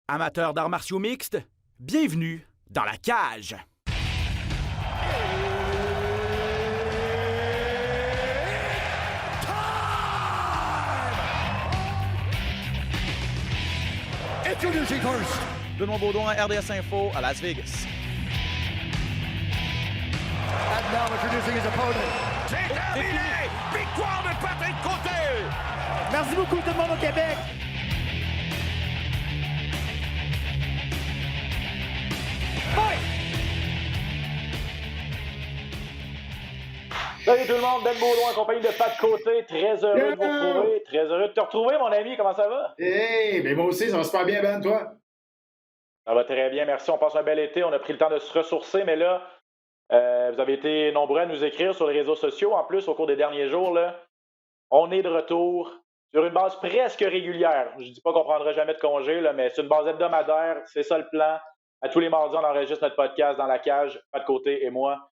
Amateurs d'arts martiaux mixtes, bienvenue dans la cage. Introducing first, Benoît Baudouin, RDS Info à Las Vegas. and now introducing his opponent. C'est terminé! Victoire de Patrick Côté! Merci beaucoup tout le monde au Québec. Salut tout le monde, Ben Baudouin en compagnie de Pat Côté. Très heureux de vous retrouver. Très heureux de te retrouver, mon ami. Comment ça va? Hey, ben moi aussi, ça va super bien, Ben, toi? Ça va très bien, merci. On passe un bel été. On a pris le temps de se ressourcer, mais là, vous avez été nombreux à nous écrire sur les réseaux sociaux. En plus, au cours des derniers jours, là, on est de retour sur une base presque régulière. Je ne dis pas qu'on ne prendra jamais de congé, là, mais c'est une base hebdomadaire. C'est ça le plan. À tous les mardis, on enregistre notre podcast dans la cage, Pat Côté et moi.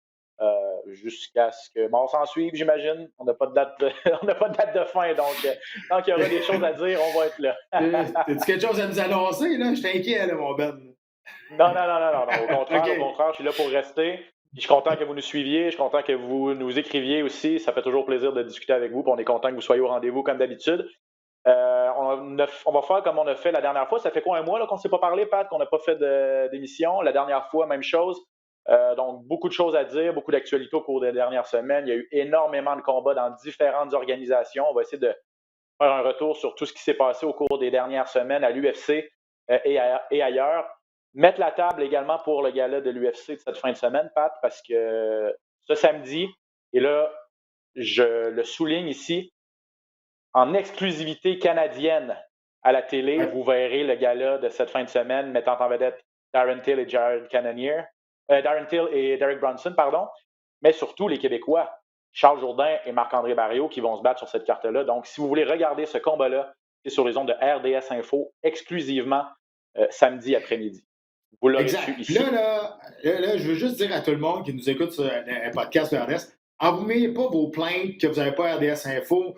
Jusqu'à ce que mort s'en suive, j'imagine. On n'a pas de date on n'a pas de date de fin, donc tant qu'il y aura des choses à dire, on va être là. T'as-tu quelque chose à nous annoncer, là? Je suis inquiet, là, mon Ben. Non. Au contraire, Okay. au contraire, je suis là pour rester. Puis je suis content que vous nous suiviez, je suis content que vous nous écriviez aussi. Ça fait toujours plaisir de discuter avec vous. Puis on est content que vous soyez au rendez-vous comme d'habitude. On va faire comme on a fait la dernière fois. Ça fait quoi, un mois là, qu'on ne s'est pas parlé, Pat, qu'on n'a pas fait d'émission? La dernière fois, même chose. Donc, beaucoup de choses à dire, beaucoup d'actualités au cours des dernières semaines. Il y a eu énormément de combats dans différentes organisations. On va essayer de faire un retour sur tout ce qui s'est passé au cours des dernières semaines à l'UFC et ailleurs. Mettre la table également pour le gala de l'UFC de cette fin de semaine, Pat, parce que ce samedi, et là, je le souligne ici, en exclusivité canadienne à la télé, vous verrez le gala de cette fin de semaine mettant en vedette Darren Till et Jared Cannonier. Darren Till et Derek Brunson, pardon, mais surtout les Québécois, Charles Jourdain et Marc-André Barriault, qui vont se battre sur cette carte-là. Donc, si vous voulez regarder ce combat-là, c'est sur les ondes de RDS Info, exclusivement samedi après-midi. Vous l'aurez su ici. Là, je veux juste dire à tout le monde qui nous écoute sur un podcast de RDS, envoyez pas vos plaintes que vous n'avez pas RDS Info,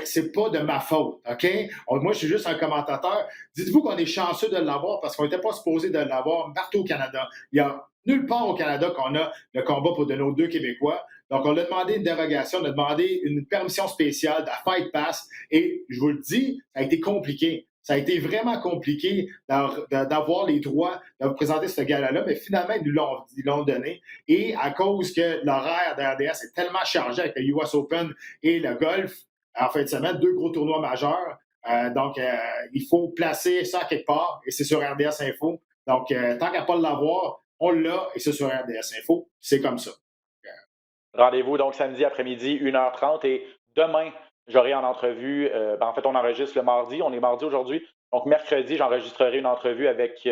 c'est pas de ma faute, OK? Moi, je suis juste un commentateur. Dites-vous qu'on est chanceux de l'avoir parce qu'on n'était pas supposé de l'avoir partout au Canada. Il y a nulle part au Canada qu'on a le combat pour de nos deux Québécois. Donc, on a demandé une dérogation, on a demandé une permission spéciale de la Fight Pass. Et je vous le dis, ça a été compliqué. Ça a été vraiment compliqué d'avoir les droits de vous présenter ce gala-là, mais finalement, ils l'ont donné. Et à cause que l'horaire de RDS est tellement chargé avec le US Open et le golf, en fin de semaine, deux gros tournois majeurs. Donc, il faut placer ça quelque part, et c'est sur RDS Info. Donc, tant qu'à pas l'avoir, on l'a, et c'est sur RDS Info. C'est comme ça. Rendez-vous donc samedi après-midi, 1h30. Et demain, j'aurai en entrevue, en fait, on enregistre le mardi. On est mardi aujourd'hui. Donc, mercredi, j'enregistrerai une entrevue avec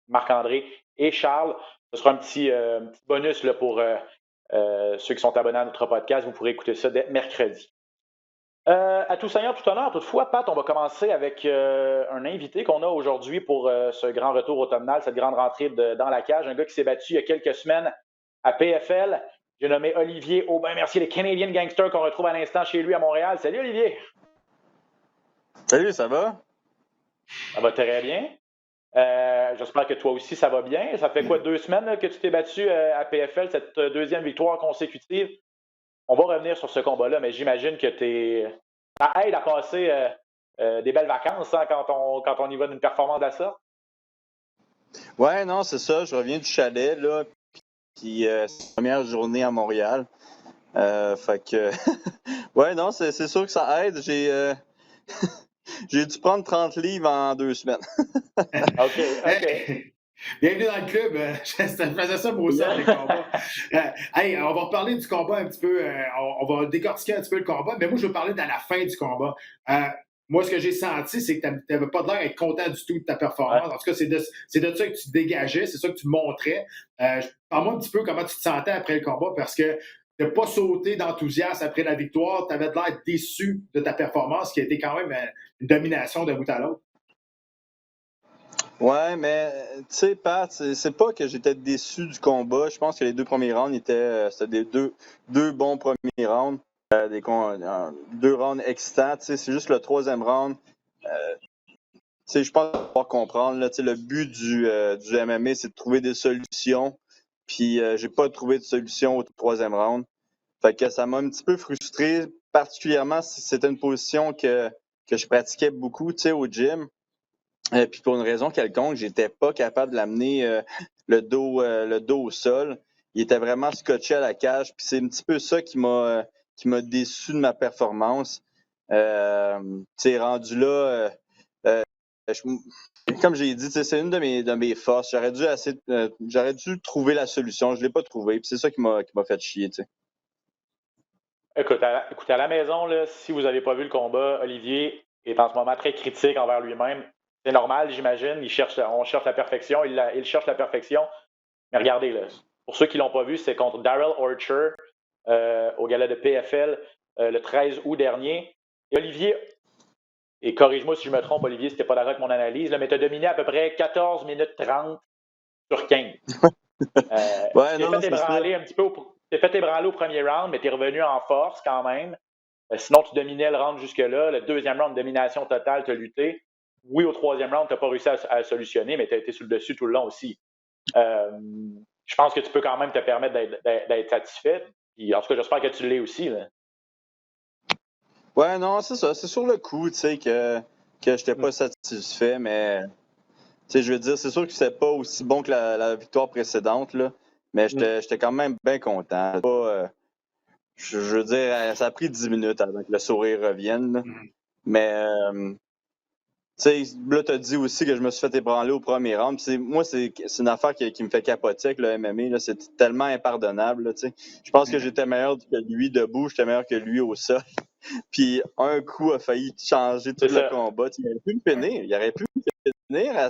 Marc-André et Charles. Ce sera un petit bonus là, pour ceux qui sont abonnés à notre podcast. Vous pourrez écouter ça dès mercredi. À tout seigneur, tout honneur, toutefois, Pat, on va commencer avec un invité qu'on a aujourd'hui pour ce grand retour automnal, cette grande rentrée dans la cage. Un gars qui s'est battu il y a quelques semaines à PFL. J'ai nommé Olivier Aubin-Mercier, le Canadian Gangster qu'on retrouve à l'instant chez lui à Montréal. Salut Olivier! Salut, ça va? Ça va très bien. J'espère que toi aussi, ça va bien. Ça fait quoi, 2 semaines là, que tu t'es battu à PFL, cette deuxième victoire consécutive? On va revenir sur ce combat-là, mais j'imagine que ça aide à passer des belles vacances hein, quand on y va d'une performance à ça. Ouais, non, c'est ça. Je reviens du chalet, là. Puis, c'est la première journée à Montréal. Fait que. Ouais, non, c'est sûr que ça aide. J'ai dû prendre 30 livres en 2 semaines. OK. Bienvenue dans le club. Je faisais ça pour aussi avec les combats. On va reparler du combat un petit peu. On va décortiquer un petit peu le combat, mais moi, je veux parler de la fin du combat. Moi, ce que j'ai senti, c'est que tu n'avais pas l'air d'être content du tout de ta performance. Ouais. En tout cas, c'est de ça que tu dégageais, c'est ça que tu montrais. Parle-moi un petit peu comment tu te sentais après le combat, parce que tu n'as pas sauté d'enthousiasme après la victoire. Tu avais l'air déçu de ta performance, qui a été quand même une domination d'un bout à l'autre. Ouais, mais tu sais, Pat, c'est pas que j'étais déçu du combat. Je pense que les 2 premiers rounds c'était des deux bons premiers rounds. 2 rounds excitants. C'est juste le 3e round. je pense pouvoir comprendre. Là, le but du MMA, c'est de trouver des solutions. Puis j'ai pas trouvé de solution au 3e round. Fait que ça m'a un petit peu frustré, particulièrement si c'était une position que je pratiquais beaucoup au gym. Puis pour une raison quelconque, j'étais pas capable de l'amener le dos au sol. Il était vraiment scotché à la cage. Puis c'est un petit peu ça qui m'a déçu de ma performance. Rendu là, comme j'ai dit, c'est une de mes forces. J'aurais dû trouver la solution. Je l'ai pas trouvé. Puis c'est ça qui m'a fait chier. T'sais. Écoute, à la maison, là, si vous n'avez pas vu le combat, Olivier est en ce moment très critique envers lui-même. C'est normal, j'imagine. On cherche la perfection. Il cherche la perfection. Mais regardez, là, pour ceux qui ne l'ont pas vu, c'est contre Darrell Archer au gala de PFL le 13 août dernier. Et Olivier, et corrige-moi si je me trompe, Olivier, si tu n'es pas d'accord avec mon analyse, là, mais tu as dominé à peu près 14 minutes 30 sur 15. Ouais, tu t'es fait ébranler au premier round, mais tu es revenu en force quand même. Sinon, tu dominais le round jusque-là. Le 2e round, domination totale, tu as lutté. Oui, au 3e round, tu n'as pas réussi à solutionner, mais tu as été sur le dessus tout le long aussi. Je pense que tu peux quand même te permettre d'être satisfait. Puis, en tout cas, j'espère que tu l'es aussi. Là. Ouais, non, c'est ça. C'est sur le coup, que je n'étais pas satisfait, mais je veux dire, c'est sûr que c'était pas aussi bon que la victoire précédente, là, mais j'étais quand même bien content. Je veux dire, ça a pris 10 minutes avant que le sourire revienne. Là. Mais là, tu as dit aussi que je me suis fait ébranler au premier round. Moi, c'est une affaire qui me fait capoter avec le MMA. Là. C'est tellement impardonnable. Là, je pense que j'étais meilleur que lui debout, j'étais meilleur que lui au sol. Puis un coup a failli changer tout le combat. Il aurait pu me finir. Il aurait pu me finir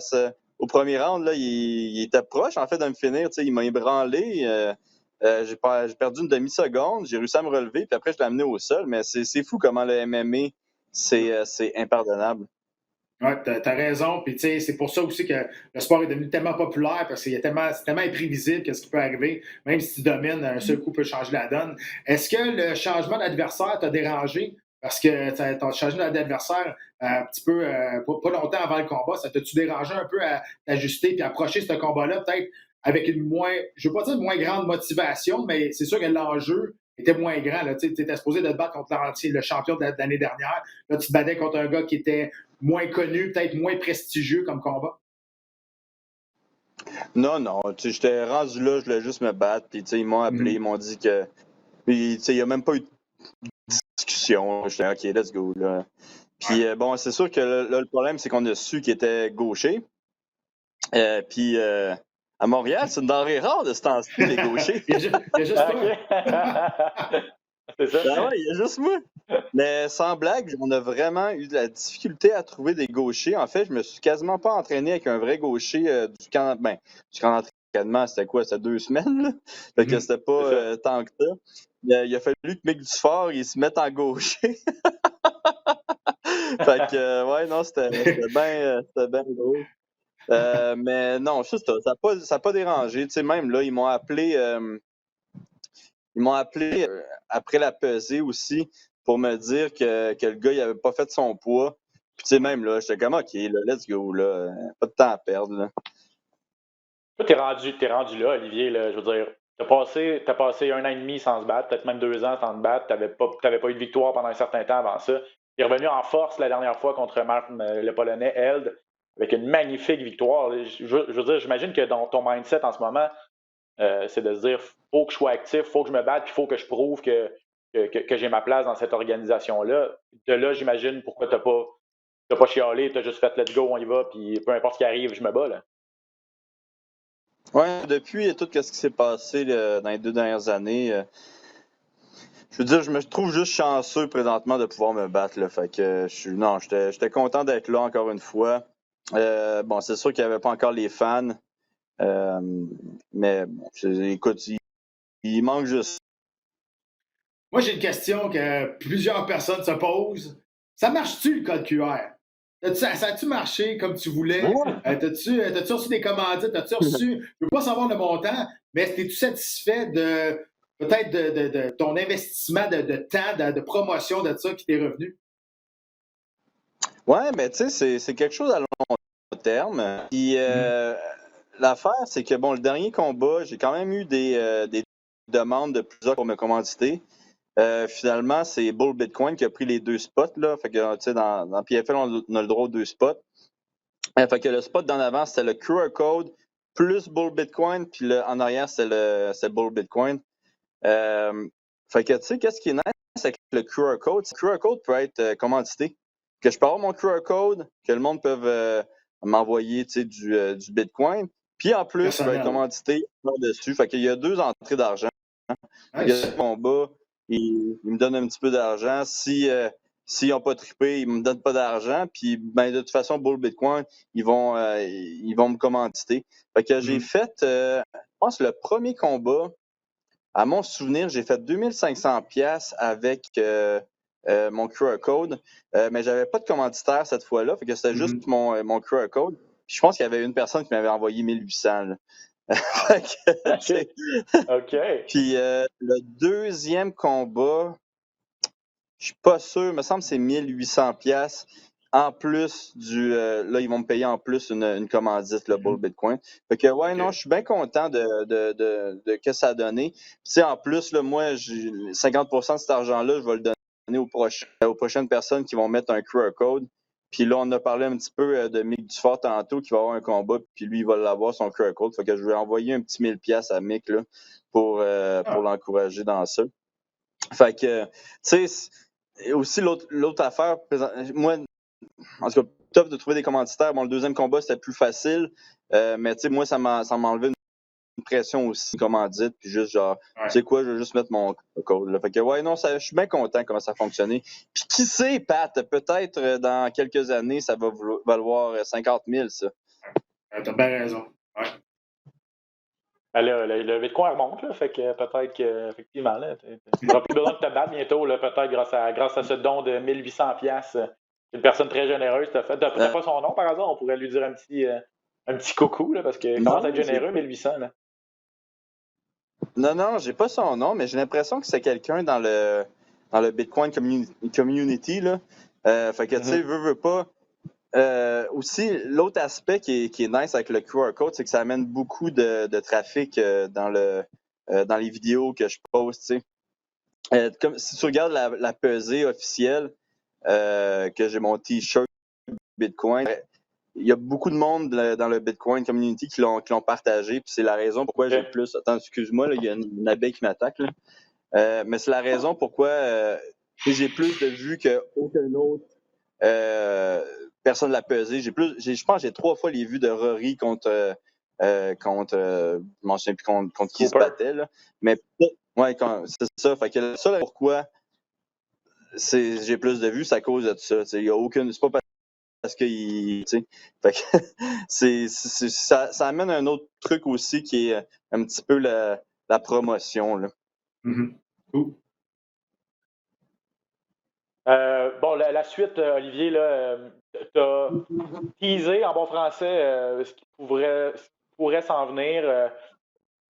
au premier round. Là, il était proche en fait de me finir. Il m'a ébranlé. J'ai perdu une demi-seconde. J'ai réussi à me relever. Puis après, je l'ai amené au sol. Mais c'est fou comment le MMA, c'est impardonnable. Ouais, t'as raison. Puis, tu sais, c'est pour ça aussi que le sport est devenu tellement populaire parce que c'est tellement imprévisible qu'est-ce qui peut arriver. Même si tu domines, un seul coup peut changer la donne. Est-ce que le changement d'adversaire t'a dérangé? Parce que t'as changé d'adversaire un petit peu, pas longtemps avant le combat. Ça t'a-tu dérangé un peu à t'ajuster puis approcher ce combat-là, peut-être avec une je veux pas dire une moins grande motivation, mais c'est sûr que l'enjeu était moins grand. Tu étais supposé de te battre contre le champion de l'année dernière. Là, tu te battais contre un gars qui était moins connu, peut-être moins prestigieux comme combat? Non. J'étais rendu là, je voulais juste me battre. Puis, ils m'ont appelé, ils m'ont dit que. Puis, il n'y a même pas eu de discussion. J'étais OK, let's go. Là. Puis, bon, c'est sûr que là, le problème, c'est qu'on a su qu'il était gaucher. Puis, à Montréal, c'est une denrée rare de ce temps-ci, les gauchers. il y a juste toi. C'est ça? Ben ouais, il y a juste moi. Mais sans blague, on a vraiment eu de la difficulté à trouver des gauchers. En fait, je me suis quasiment pas entraîné avec un vrai gaucher du camp d'entraînement. C'était quoi? C'était 2 semaines, là? Fait que c'était pas tant que ça. Il a fallu que Mick Dufort, il se mette en gaucher. Fait que, ouais, non, c'était bien drôle. Mais non, ça n'a pas dérangé. Tu sais, même là, ils m'ont appelé après la pesée aussi pour me dire que le gars, il avait pas fait son poids. Puis, tu sais, même là, j'étais comme, OK, là, let's go, là. Pas de temps à perdre, là. Toi, t'es rendu là, Olivier, là, je veux dire. T'as passé 1 an et demi sans se battre, peut-être même 2 ans sans te battre. T'avais pas eu de victoire pendant un certain temps avant ça. Il est revenu en force la dernière fois contre le Polonais Held avec une magnifique victoire. Je veux dire, j'imagine que dans ton mindset en ce moment, c'est de se dire faut que je sois actif, faut que je me batte, puis faut que je prouve que j'ai ma place dans cette organisation-là. De là, j'imagine pourquoi t'as pas chialé, t'as juste fait let's go, on y va, puis peu importe ce qui arrive, je me bats. Là. Ouais, depuis tout ce qui s'est passé là, dans les 2 dernières années, je veux dire, je me trouve juste chanceux présentement de pouvoir me battre. Là, fait que j'étais content d'être là encore une fois. Bon, c'est sûr qu'il n'y avait pas encore les fans. Mais bon, écoute, il manque juste. Moi, j'ai une question que plusieurs personnes se posent. Ça marche-tu le code QR? Ça a-tu marché comme tu voulais? T'as-tu reçu des commandites? T'as-tu reçu, je veux pas savoir le montant, mais es-tu satisfait peut-être de ton investissement de temps, de promotion de ça qui t'est revenu? Ouais, mais tu sais, c'est quelque chose à long terme. Puis l'affaire, c'est que bon, le dernier combat, j'ai quand même eu des demandes de plusieurs pour me commanditer. Finalement, c'est Bull Bitcoin qui a pris les 2 spots. Là. Fait que, tu sais, dans PFL, on a le droit aux 2 spots. Fait que le spot d'en avant, c'était le QR code plus Bull Bitcoin, puis en arrière, c'est le Bull Bitcoin. Fait que, tu sais, qu'est-ce qui est nice avec le QR code? Le QR code peut être commandité. Que je peux avoir mon QR code, que le monde peut m'envoyer, tu sais, du Bitcoin. Puis en plus, il peut être commandité dessus. Fait qu'il y a 2 entrées d'argent. Il y a le combat, il me donne un petit peu d'argent. S'ils n'ont pas trippé, ils ne me donnent pas d'argent. Puis ben, de toute façon, Bull Bitcoin, ils vont me commanditer. Fait que j'ai fait, je pense, le premier combat. À mon souvenir, j'ai fait 2500$ avec mon QR code, mais j'avais pas de commanditaire cette fois-là, fait que c'était juste mon QR code. Puis je pense qu'il y avait une personne qui m'avait envoyé 1800. Là. OK. Puis le deuxième combat, je suis pas sûr, il me semble que c'est 1800$. En plus là, ils vont me payer en plus une commandite, le Bull Bitcoin. Fait que, ouais, non, je suis bien content de que ça a donné. Puis, tu sais, en plus, là, moi, 50% de cet argent-là, je vais le donner aux prochaines personnes qui vont mettre un QR code. Puis là, on a parlé un petit peu de Mick Dufort tantôt, qui va avoir un combat, puis lui, il va l'avoir, son QR code. Fait que je vais envoyer un petit 1000$ à Mick, là, pour l'encourager dans ça. Fait que, tu sais, aussi l'autre affaire, moi, en tout cas, top de trouver des commanditaires. Bon, le deuxième combat, c'était plus facile. Mais tu sais, moi, ça m'a enlevé une pression aussi, commandite. Puis juste genre, tu sais quoi, je vais juste mettre mon code. Là. Fait que ouais, non, je suis bien content comment ça a fonctionné. Puis qui sait, Pat, peut-être dans quelques années, ça va valoir 50 000, ça. T'as bien raison. Ouais. Le Bitcoin remonte, là, fait que peut-être qu'effectivement, tu n'auras plus besoin de te battre bientôt, là, peut-être grâce à ce don de 1800$. Une personne très généreuse t'a fait. T'as pas son nom par hasard? On pourrait lui dire un petit coucou, là, parce qu'il commence à être généreux, 1800. Là. Non, j'ai pas son nom, mais j'ai l'impression que c'est quelqu'un dans le Bitcoin community. Là. Fait que, tu sais, veux pas. Aussi, l'autre aspect qui est nice avec le QR code, c'est que ça amène beaucoup de trafic dans les vidéos que je poste. Tu sais. Comme si tu regardes la pesée officielle, que j'ai mon t-shirt Bitcoin, il y a beaucoup de monde dans le Bitcoin community qui l'ont partagé, puis c'est la raison pourquoi j'ai plus. Attends, excuse-moi, là, il y a une abeille qui m'attaque. Mais c'est la raison pourquoi j'ai plus de vues qu'aucun autre. Personne ne l'a pesé. Je pense que j'ai 3 fois les vues de Rory contre je m'en souviens plus contre qui se battait. Là. Mais ouais, c'est ça. Fait que ça, pourquoi j'ai plus de vues, c'est à cause de ça. Il y a aucune. C'est pas parce que fait que ça amène un autre truc aussi qui est un petit peu la promotion. Là. Cool. Bon, la suite, Olivier, là, t'as teasé en bon français ce qui pourrait s'en venir.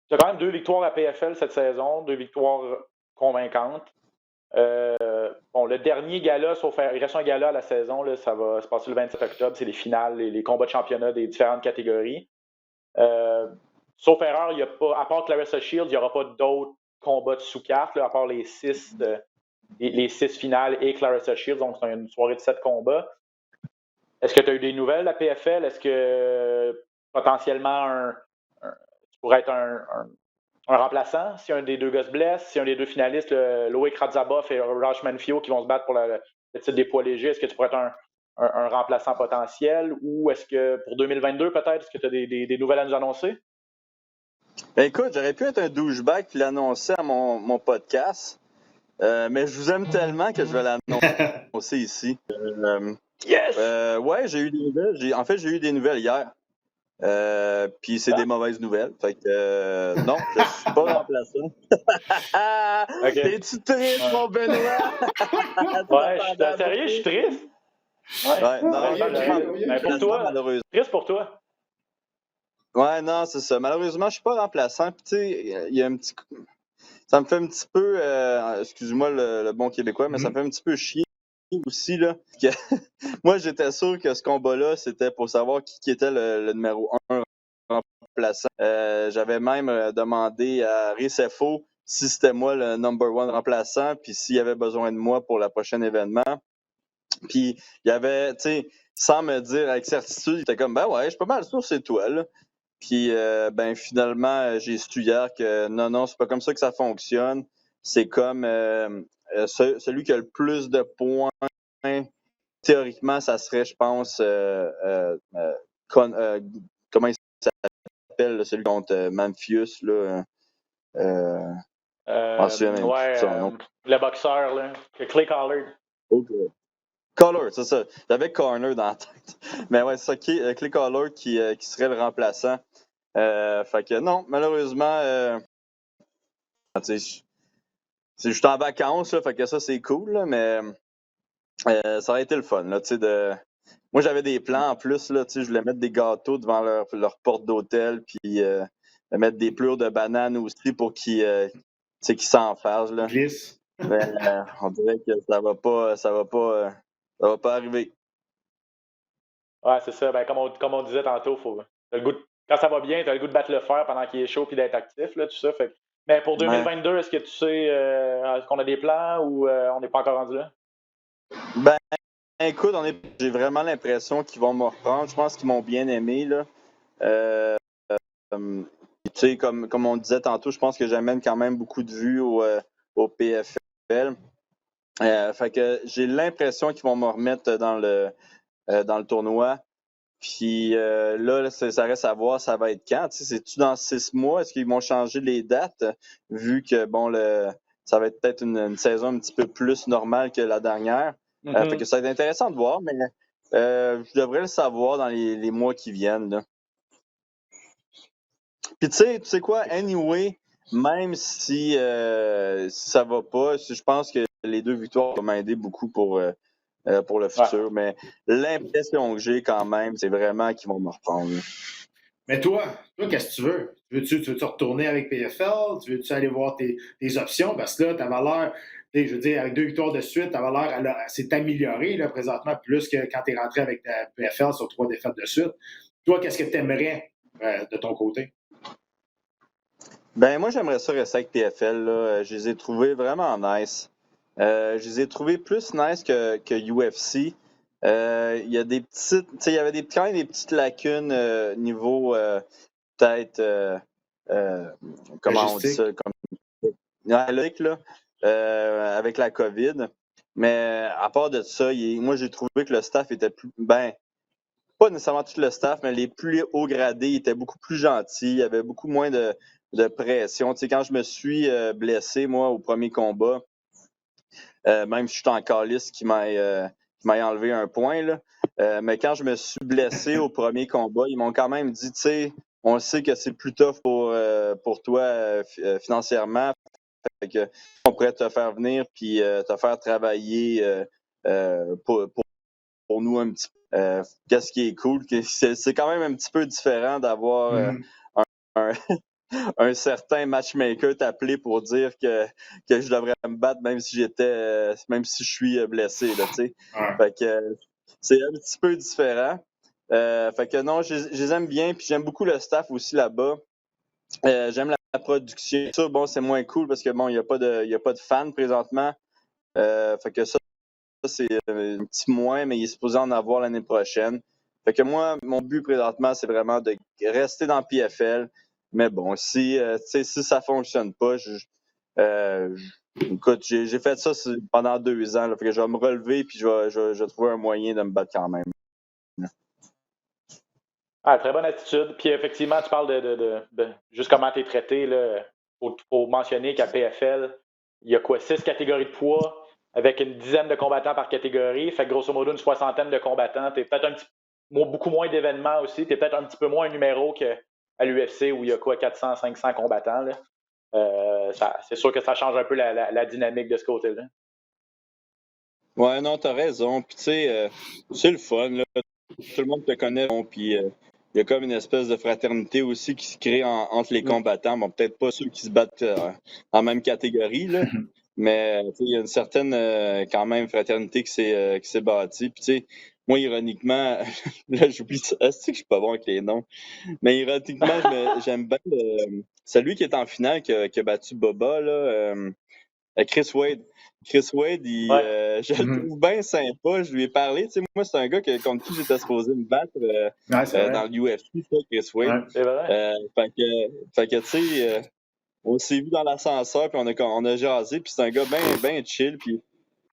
T'as quand même 2 victoires à PFL cette saison, 2 victoires convaincantes. Bon, le dernier gala, il reste un gala à la saison, là, ça va se passer le 27 octobre, c'est les finales, les combats de championnat des différentes catégories. Sauf erreur, il y a pas, à part Claressa Shields, il n'y aura pas d'autres combats de sous-carte, à part les 6 finales et Claressa Shields, donc c'est une soirée de 7 combats. Est-ce que tu as eu des nouvelles de la PFL? Est-ce que potentiellement tu pourrais être un remplaçant si un des 2 gars se blesse, si un des 2 finalistes, Loïc Radzabov et Raj Manfio, qui vont se battre pour le titre des poids légers, est-ce que tu pourrais être un remplaçant potentiel ou est-ce que pour 2022 peut-être, est-ce que tu as des nouvelles à nous annoncer? Ben écoute, j'aurais pu être un douchebag et l'annoncer à mon podcast, mais je vous aime tellement que je vais l'annoncer ici. Yes! Ouais, j'ai eu des nouvelles. En fait, j'ai eu des nouvelles hier. Puis c'est des mauvaises nouvelles. Fait que non, je suis pas remplaçant. Okay. Es-tu triste, mon Benoît? Ouais, sérieux, je suis triste. Ouais, non, mais pour toi, malheureusement. Triste pour toi. Ouais, non, c'est ça. Malheureusement, je suis pas remplaçant. Puis tu sais, il y a un petit. Ça me fait un petit peu, excuse-moi le bon québécois, mais ça me fait un petit peu chier aussi, là. Que moi, j'étais sûr que ce combat-là, c'était pour savoir qui était le numéro 1 remplaçant. J'avais même demandé à Recefo si c'était moi le number 1 remplaçant, puis s'il y avait besoin de moi pour le prochain événement. Puis il y avait, tu sais, sans me dire avec certitude, il était comme, ben ouais, je suis pas mal sûr que c'est toi, là. Puis ben finalement, j'ai su hier que non, c'est pas comme ça que ça fonctionne. C'est comme celui qui a le plus de points, théoriquement, ça serait, je pense, comment il s'appelle, là, celui contre Manfius, là. Je m'en souviens même plus de son nom. Le boxeur, là, Clay Collard. Okay. Collard, c'est ça. J'avais Corner dans la tête. Mais ouais, c'est ça, Clay Collard qui serait le remplaçant. Fait que non, malheureusement, je suis en vacances, là, fait que ça, c'est cool, là, mais ça aurait été le fun. Là, moi, j'avais des plans en plus. Là, je voulais mettre des gâteaux devant leur porte d'hôtel, puis mettre des plures de bananes aussi pour qu'ils s'enfargent. Glisse. Mais on dirait que ça va pas arriver. Ouais, c'est ça. Ben, comme on disait tantôt, t'as le goût quand ça va bien, tu as le goût de battre le fer pendant qu'il est chaud puis d'être actif, là, tout ça. Fait mais pour 2022, est-ce que tu sais est-ce qu'on a des plans ou on n'est pas encore rendu là? Ben, écoute, j'ai vraiment l'impression qu'ils vont me reprendre. Je pense qu'ils m'ont bien aimé, là. Comme on disait tantôt, je pense que j'amène quand même beaucoup de vues au PFL. Fait que j'ai l'impression qu'ils vont me remettre dans le tournoi. Puis là, ça reste à voir, ça va être quand. C'est-tu dans 6 mois? Est-ce qu'ils vont changer les dates? Vu que, bon, ça va être peut-être une saison un petit peu plus normale que la dernière. Fait que ça va être intéressant de voir, mais je devrais le savoir dans les mois qui viennent. Là. Puis tu sais quoi? Anyway, même si ça va pas, je pense que les 2 victoires vont m'aider beaucoup pour le futur. Mais l'impression que j'ai quand même, c'est vraiment qu'ils vont me reprendre. Là. Mais toi, qu'est-ce que tu veux? Veux-tu retourner avec PFL? Veux-tu aller voir tes options? Parce que là, ta valeur, je veux dire, avec 2 victoires de suite, ta valeur, elle s'est améliorée là, présentement, plus que quand tu es rentré avec ta PFL sur 3 défaites de suite. Toi, qu'est-ce que tu aimerais de ton côté? Ben moi, j'aimerais ça rester avec PFL. Là. Je les ai trouvés vraiment nice. Je les ai trouvés plus nice que UFC. Il y a des petites, il y avait quand même des petites lacunes niveau peut-être comment on dit ça, logique là, avec la COVID. Mais à part de ça, moi j'ai trouvé que le staff était plus pas nécessairement tout le staff, mais les plus hauts gradés étaient beaucoup plus gentils. Il y avait beaucoup moins de pression. Quand je me suis blessé, moi, au premier combat, même si je suis en calice qui m'aille enlevé un point, là, mais quand je me suis blessé au premier combat, ils m'ont quand même dit, tu sais, on sait que c'est plus tough pour toi financièrement, fait que on pourrait te faire venir puis te faire travailler pour nous un petit peu. Qu'est-ce qui est cool, c'est quand même un petit peu différent d'avoir un certain matchmaker t'appeler pour dire que je devrais me battre même si je suis blessé. Là, fait que c'est un petit peu différent. Fait que non, je les aime bien, puis j'aime beaucoup le staff aussi là-bas. J'aime la production. Ça, bon, c'est moins cool parce que bon, il n'y a pas de fans présentement. Fait que ça, c'est un petit moins, mais il est supposé en avoir l'année prochaine. Fait que moi, mon but présentement, c'est vraiment de rester dans PFL. Mais bon, si ça fonctionne pas, écoute, j'ai fait ça pendant 2 ans. Là, fait que je vais me relever puis je vais trouver un moyen de me battre quand même. Ah, très bonne attitude. Puis effectivement, tu parles de juste comment tu es traité. Il faut mentionner qu'à PFL, il y a 6 catégories de poids avec une dizaine de combattants par catégorie. Fait que grosso modo, une 60aine de combattants. Tu es peut-être beaucoup moins d'événements aussi. Tu es peut-être un petit peu moins un numéro qu'à l'UFC où il y a 400, 500 combattants. Là. C'est sûr que ça change un peu la dynamique de ce côté-là. Ouais, non, t'as raison. Puis tu sais, c'est le fun. Là. Tout le monde te connaît. Puis il y a comme une espèce de fraternité aussi qui se crée entre les combattants. Bon, peut-être pas ceux qui se battent en même catégorie, là. Mais il y a une certaine quand même fraternité qui s'est bâtie. Puis tu sais, moi, ironiquement, là j'oublie ça. C'est que je suis pas bon avec les noms. Mais ironiquement, j'aime bien celui qui est en finale qui a battu Boba, là, Chris Wade. Chris Wade, je le trouve bien sympa. Je lui ai parlé. Tu sais, moi, c'est un gars contre qui j'étais supposé me battre dans l'UFC, Chris Wade. Ouais, c'est vrai. Fait que tu sais, on s'est vu dans l'ascenseur, puis on a jasé, puis c'est un gars bien chill. Puis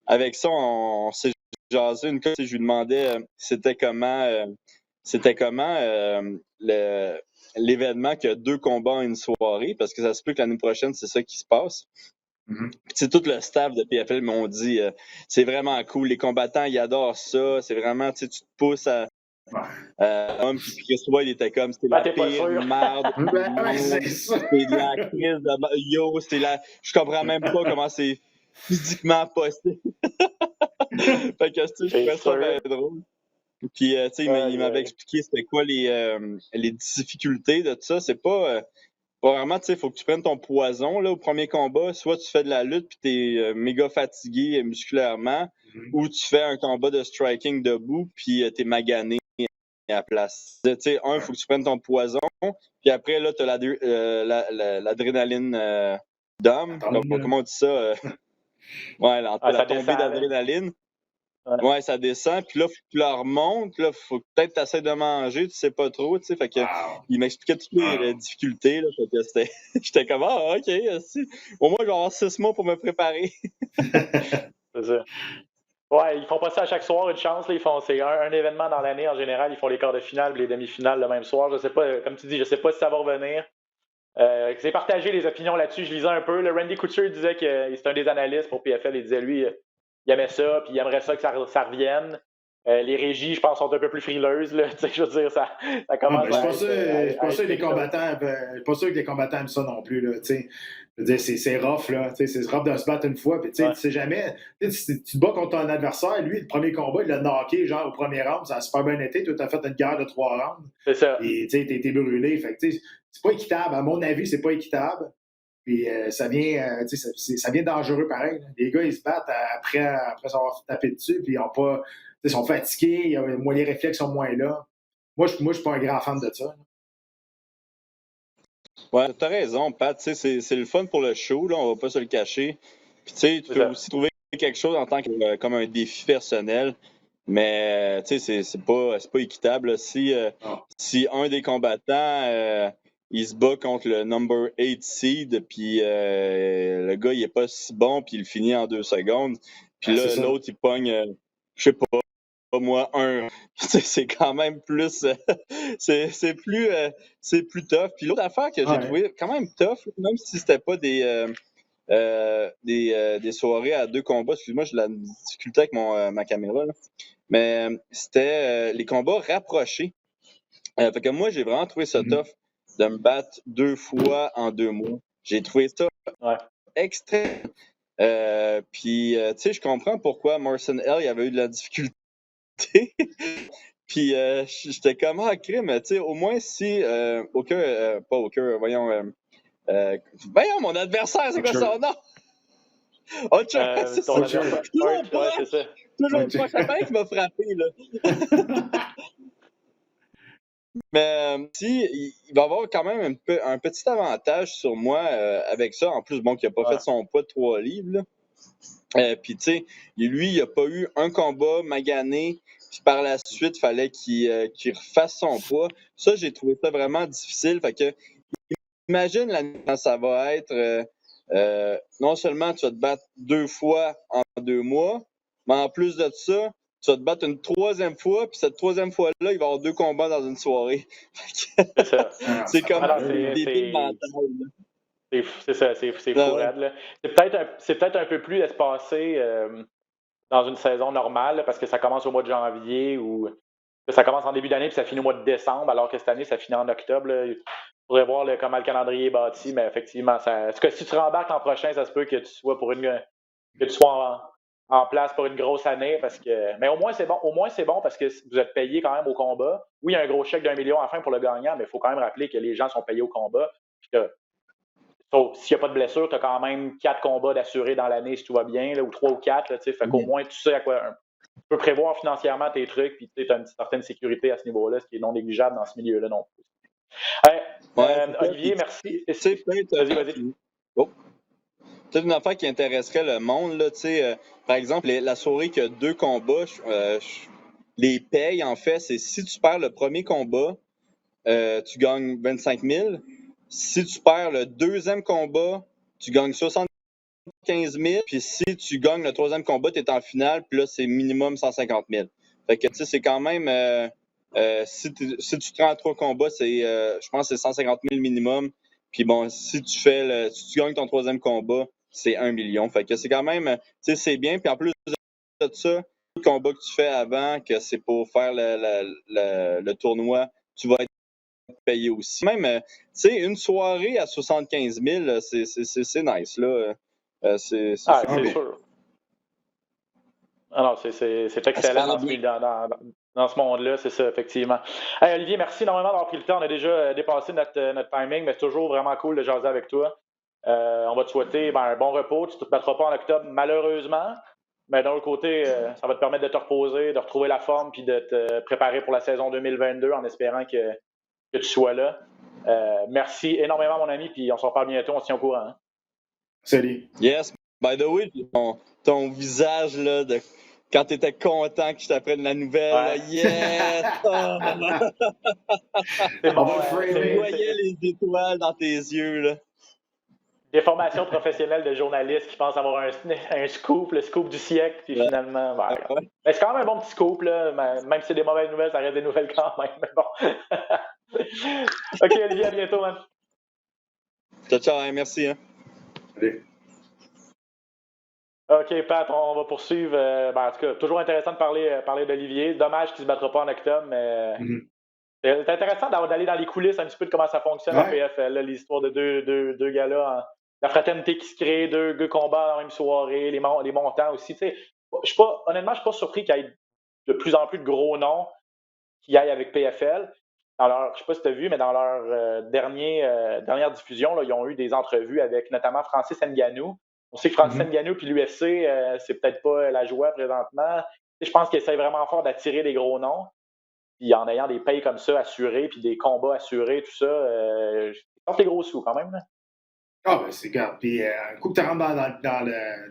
avec ça, on s'est jasé une fois. Je lui demandais c'était comment l'événement qu'il y a 2 combats en une soirée, parce que ça se peut que l'année prochaine, c'est ça qui se passe. Puis tout le staff de PFL m'ont dit c'est vraiment cool, les combattants ils adorent ça, c'est vraiment tu te pousses à puis Chris Wade était comme c'était la pire merde c'était de la crise de je comprends même pas comment c'est physiquement possible. Fait que je trouvais ça bien drôle. Puis tu sais il m'avait expliqué c'était quoi les difficultés de tout ça. C'est pas vraiment, tu sais, il faut que tu prennes ton poison là, au premier combat. Soit tu fais de la lutte puis t'es méga fatigué musculairement, ou tu fais un combat de striking debout puis t'es magané à la place. Tu sais, il faut que tu prennes ton poison, puis après, là, t'as l'adrénaline d'homme. Comment on dit ça? Ouais, la tombée d'adrénaline. Ouais, ça descend, puis là, faut que tu la remontes, là, faut peut-être t'essaies de manger, tu sais pas trop, tu sais, fait que il m'expliquait toutes les difficultés, là, fait que j'étais comme, ok, au moins, je vais avoir 6 mois pour me préparer. C'est ça. Ouais, ils font pas ça à chaque soir, une chance, là, c'est un événement dans l'année, en général, ils font les quarts de finale et les demi-finales le même soir, je sais pas, comme tu dis, je sais pas si ça va revenir. C'est partagé les opinions là-dessus, je lisais un peu, le Randy Couture disait que c'est un des analystes pour PFL, il disait, lui, il aimait ça, puis il aimerait ça que ça revienne. Les régies, je pense, sont un peu plus frileuses. Là. Je veux dire, ça commence à. Je suis pas sûr que les combattants aiment ça non plus. Là, je veux dire, c'est rough, là. C'est rough de se battre une fois. Puis, tu sais jamais. Tu te bats contre un adversaire. Lui, le premier combat, il l'a knocké, genre, au premier round. Ça a super bien été. Toi, tu as fait une guerre de 3 rounds. C'est ça. Et tu as été brûlé. Fait que, c'est pas équitable. À mon avis, c'est pas équitable. Puis ça vient dangereux pareil. Là. Les gars, ils se battent après s'avoir tapé dessus, puis ils sont fatigués, les réflexes sont moins là. Moi, je suis pas un grand fan de ça. Là. Ouais, t'as raison, Pat. C'est le fun pour le show, là, on va pas se le cacher. Puis tu peux aussi trouver quelque chose en tant que comme un défi personnel. Mais c'est pas équitable. Là. Si un des combattants il se bat contre le number 8 seed, puis le gars, il est pas si bon, puis il finit en 2 secondes. Puis là, l'autre, il pogne, je sais pas moi, c'est quand même plus... c'est plus tough. Puis l'autre affaire que j'ai trouvé quand même tough, même si c'était pas des soirées à 2 combats, excuse-moi, j'ai de la difficulté avec ma caméra, là. Mais c'était les combats rapprochés. Fait que moi, j'ai vraiment trouvé ça tough de me battre 2 fois en 2 mois. J'ai trouvé ça extrême. Puis, tu sais, je comprends pourquoi Morrison L. il avait eu de la difficulté. Puis, j'étais comme, crime, tu sais, au moins si voyons, mon adversaire, c'est quoi son nom? C'est son adversaire. Toujours pas Chapin qui m'a frappé, là. Mais il va avoir quand même un petit avantage sur moi avec ça. En plus, qu'il n'a pas fait son poids de 3 livres. Puis, tu sais, lui, il n'a pas eu un combat magané. Puis par la suite, il fallait qu'il refasse son poids. Ça, j'ai trouvé ça vraiment difficile. Fait que, imagine ça va être non seulement tu vas te battre 2 fois en 2 mois, mais en plus de ça, tu vas te battre une 3e fois, puis cette 3e fois-là, il va y avoir 2 combats dans une soirée. C'est ça. C'est comme des débile mental. C'est ça, c'est fou, Rad. C'est peut-être un peu plus espacé dans une saison normale, parce que ça commence au mois de janvier, ou ça commence en début d'année, puis ça finit au mois de décembre, alors que cette année, ça finit en octobre. Là. Il faudrait voir comment le calendrier est bâti, mais effectivement, en tout cas, si tu rembarques l'an prochain, ça se peut que tu sois en place pour une grosse année, parce que. Mais au moins c'est bon parce que vous êtes payé quand même au combat. Oui, il y a un gros chèque d'1 million à la fin pour le gagnant, mais il faut quand même rappeler que les gens sont payés au combat. Puis s'il n'y a pas de blessure, tu as quand même 4 combats d'assurés dans l'année si tout va bien, là, ou 3 ou 4. Là, fait qu'au moins, tu sais à quoi. Tu peux prévoir financièrement tes trucs, puis tu as une certaine sécurité à ce niveau-là, ce qui est non négligeable dans ce milieu-là non plus. Olivier, merci. Tu sais, Vas-y. Oh. Peut-être une affaire qui intéresserait le monde, là, par exemple, la soirée qui a 2 combats, les payes, en fait, c'est si tu perds le premier combat, tu gagnes 25 000. Si tu perds le deuxième combat, tu gagnes 75 000. Puis si tu gagnes le troisième combat, tu es en finale, puis là, c'est minimum 150 000. Fait que, tu sais, c'est quand même... si tu te rends à 3 combats, je pense que c'est 150 000 minimum. Puis bon, si tu gagnes ton troisième combat, c'est 1 million. Fait que c'est quand même... Tu sais, c'est bien. Puis en plus de ça, le combat que tu fais avant, que c'est pour faire le tournoi, tu vas être payé aussi. Même, tu sais, une soirée à 75 000, c'est nice, là. C'est sûr. Alors, c'est excellent dans ce monde-là, c'est ça, effectivement. Hey, Olivier, merci énormément d'avoir pris le temps. On a déjà dépassé notre timing, mais c'est toujours vraiment cool de jaser avec toi. On va te souhaiter un bon repos. Tu ne te battras pas en octobre, malheureusement. Mais d'un autre côté, ça va te permettre de te reposer, de retrouver la forme, puis de te préparer pour la saison 2022 en espérant que tu sois là. Merci énormément, mon ami, puis on se reparle bientôt, on se tient au courant. Hein? Salut. Yes. By the way, ton visage, là, quand tu étais content que je t'apprenne la nouvelle, ouais. Là, yes! C'est bon, tu voyais les étoiles dans tes yeux, là. Des formations professionnelles de journalistes qui pensent avoir un scoop, le scoop du siècle, puis finalement, mais c'est quand même un bon petit scoop, là, même si c'est des mauvaises nouvelles, ça reste des nouvelles quand même, mais bon. OK, Olivier, à bientôt, man. Ciao, hein, merci. Hein. Allez. OK, Pat, on va poursuivre. En tout cas, toujours intéressant de parler d'Olivier. Dommage qu'il ne se battra pas en octobre, mais c'est intéressant d'aller dans les coulisses un petit peu de comment ça fonctionne en PFL, là, l'histoire de deux gars-là. La fraternité qui se crée, deux combats dans la même soirée, les montants aussi. Honnêtement, je ne suis pas surpris qu'il y ait de plus en plus de gros noms qui aillent avec PFL. Je ne sais pas si tu as vu, mais dans leur dernière diffusion, là, ils ont eu des entrevues avec notamment Francis Ngannou. On sait que Francis Ngannou puis l'UFC, c'est peut-être pas la joie présentement. Je pense qu'ils essayent vraiment fort d'attirer des gros noms. Puis en ayant des payes comme ça assurés, puis des combats assurés, tout ça, je pense les gros sous quand même. Là. Ah, ben c'est grave. Puis, un coup que tu rentres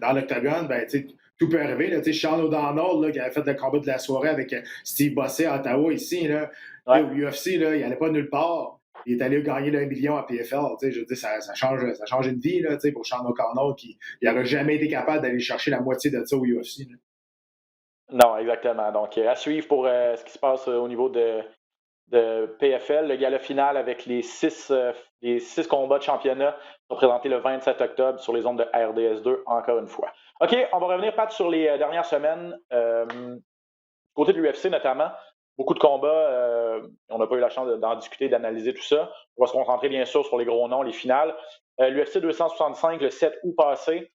dans l'octogone, ben, tu sais, tout peut arriver. Là. Tu sais, Sean O'Donnell, là, qui avait fait le combat de la soirée avec Steve Bossé à Ottawa, ici, là, au UFC, là, il n'allait pas nulle part. Il est allé gagner le 1 million à PFL. Tu sais, je veux dire, ça change une vie là, tu sais, pour Sean O'Donnell, qui n'aurait jamais été capable d'aller chercher la moitié de ça au UFC. Là. Non, exactement. Donc, à suivre pour ce qui se passe au niveau de PFL. Le gala final avec les 6 combats de championnat sont présentés le 27 octobre sur les ondes de RDS2, encore une fois. OK, on va revenir, Pat, sur les dernières semaines. Côté de l'UFC, notamment, beaucoup de combats. On n'a pas eu la chance d'en discuter, d'analyser tout ça. On va se concentrer, bien sûr, sur les gros noms, les finales. L'UFC 265, le 7 août passé,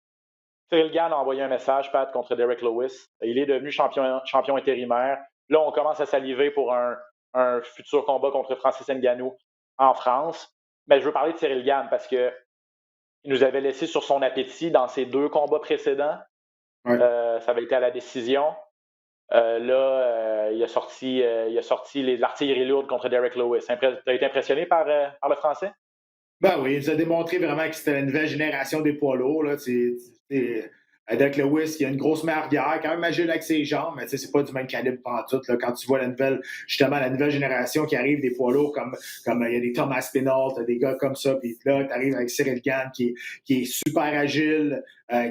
Cyril Gane a envoyé un message, Pat, contre Derek Lewis. Il est devenu champion intérimaire. Là, on commence à saliver pour un futur combat contre Francis Ngannou en France. Mais je veux parler de Cyril Gane parce qu'il nous avait laissé sur son appétit dans ses 2 combats précédents. Ouais. Ça avait été à la décision. Il a sorti l'artillerie lourde contre Derek Lewis. Tu as été impressionné par le Français? Ben oui, il nous a démontré vraiment que c'était la nouvelle génération des poids lourds. Là. Derek Lewis, il a une grosse mère arrière, quand même agile avec ses jambes, mais c'est pas du même calibre pantoute. Là, quand tu vois la nouvelle génération qui arrive des poids lourds, comme il y a des Thomas Spinall, t'as des gars comme ça, puis là, tu arrives avec Cyril Gane qui est super agile,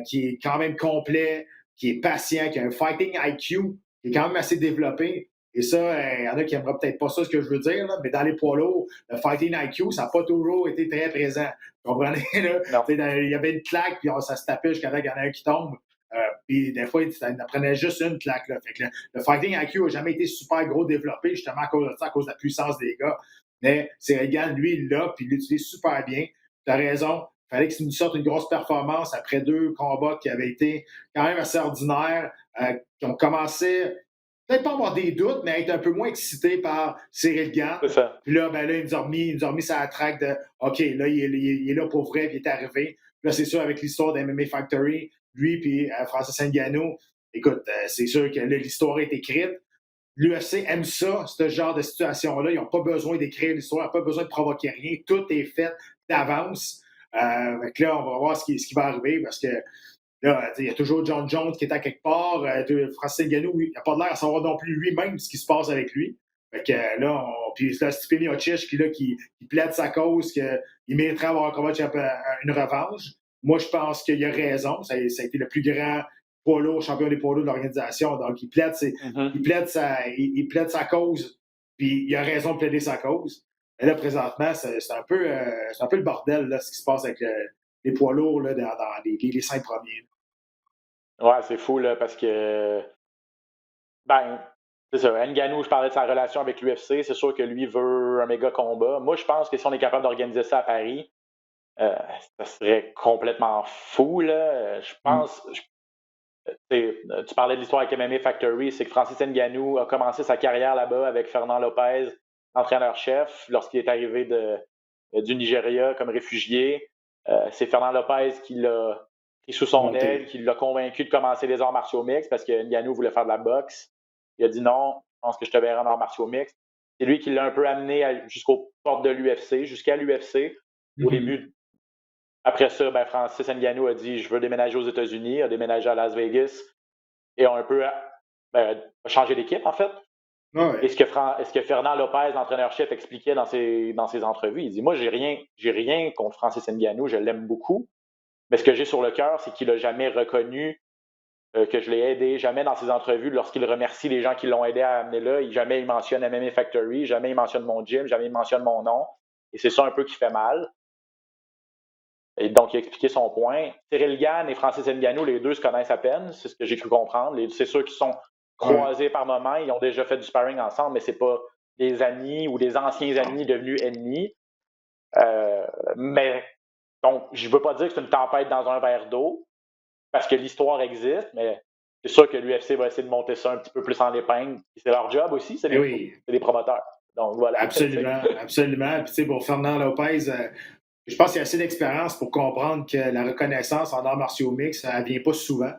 qui est quand même complet, qui est patient, qui a un fighting IQ, qui est quand même assez développé. Et ça, il y en a qui n'aimeraient peut-être pas ça, ce que je veux dire, là, mais dans les poids lourds, le fighting IQ, ça n'a pas toujours été très présent. Vous comprenez? Là? Il y avait une claque, puis ça se tapait jusqu'à là qu'il y en a un qui tombe. Puis des fois, il en prenait juste une claque. Là. Fait que le fighting IQ n'a jamais été super gros développé, justement à cause de ça, à cause de la puissance des gars. Mais Cyril Gane, lui, il l'a, puis il l'utilise super bien. Tu as raison. Il fallait qu'il nous sorte une grosse performance après 2 combats qui avaient été quand même assez ordinaires, qui ont commencé peut-être pas avoir des doutes, mais être un peu moins excité par Cyril Gane. C'est ça. Puis là, il nous a remis sa traque de OK, là, il est là pour vrai, puis il est arrivé. Puis là, c'est sûr, avec l'histoire d'MMA Factory, lui puis Francis Ngannou, écoute, c'est sûr que là, l'histoire est écrite. L'UFC aime ça, ce genre de situation-là. Ils n'ont pas besoin d'écrire l'histoire, ils n'ont pas besoin de provoquer rien. Tout est fait d'avance. Donc là, on va voir ce qui va arriver parce que là, il y a toujours John Jones qui est à quelque part. Francis Ngannou, il n'a pas l'air à savoir non plus lui-même ce qui se passe avec lui. Fait que là, puis là, Stipe Miocic qui plaide sa cause, qu'il mériterait avoir un combat une revanche. Moi, je pense qu'il a raison. Ça a été le plus grand poids lourd, champion des poids lourds de l'organisation. Donc, il plaide sa cause, puis il a raison de plaider sa cause. Mais là, présentement, c'est un peu le bordel, là, ce qui se passe avec les poids lourds là, dans les 5 premiers. Ouais, c'est fou, là, parce que. Ben, c'est ça. Ngannou, je parlais de sa relation avec l'UFC. C'est sûr que lui veut un méga combat. Moi, je pense que si on est capable d'organiser ça à Paris, ça serait complètement fou, là. Je pense. Tu parlais de l'histoire avec MMA Factory, c'est que Francis Ngannou a commencé sa carrière là-bas avec Fernand Lopez, entraîneur-chef, lorsqu'il est arrivé du Nigeria comme réfugié. C'est Fernand Lopez qui l'a pris sous son aile, qui l'a convaincu de commencer les arts martiaux mixtes parce que Ngannou voulait faire de la boxe. Il a dit non, je pense que je te verrai en arts martiaux mixtes. C'est lui qui l'a un peu amené jusqu'aux portes de l'UFC, jusqu'à l'UFC. Au début, après ça, Francis Ngannou a dit « Je veux déménager aux États-Unis », a déménagé à Las Vegas et a un peu changé d'équipe, en fait. Ouais. Et ce que Fernand Lopez, l'entraîneur-chef, expliquait dans ses entrevues, il dit « Moi, j'ai rien contre Francis Ngannou, je l'aime beaucoup, mais ce que j'ai sur le cœur, c'est qu'il n'a jamais reconnu que je l'ai aidé, jamais dans ses entrevues, lorsqu'il remercie les gens qui l'ont aidé à amener là, jamais il mentionne MMA Factory, jamais il mentionne mon gym, jamais il mentionne mon nom. Et c'est ça un peu qui fait mal. » Et donc, il a expliqué son point. Cyril Gane et Francis Ngannou, les deux se connaissent à peine, c'est ce que j'ai cru comprendre. C'est ceux qui sont croisés par moments, ils ont déjà fait du sparring ensemble, mais c'est pas des amis ou des anciens amis devenus ennemis. Mais, donc, je veux pas dire que c'est une tempête dans un verre d'eau, parce que l'histoire existe, mais c'est sûr que l'UFC va essayer de monter ça un petit peu plus en épingle. C'est leur job aussi, c'est des promoteurs. Donc, voilà. Absolument, absolument. Puis, tu sais, pour Fernand Lopez, je pense qu'il y a assez d'expérience pour comprendre que la reconnaissance en arts martiaux mixtes, ça ne vient pas souvent.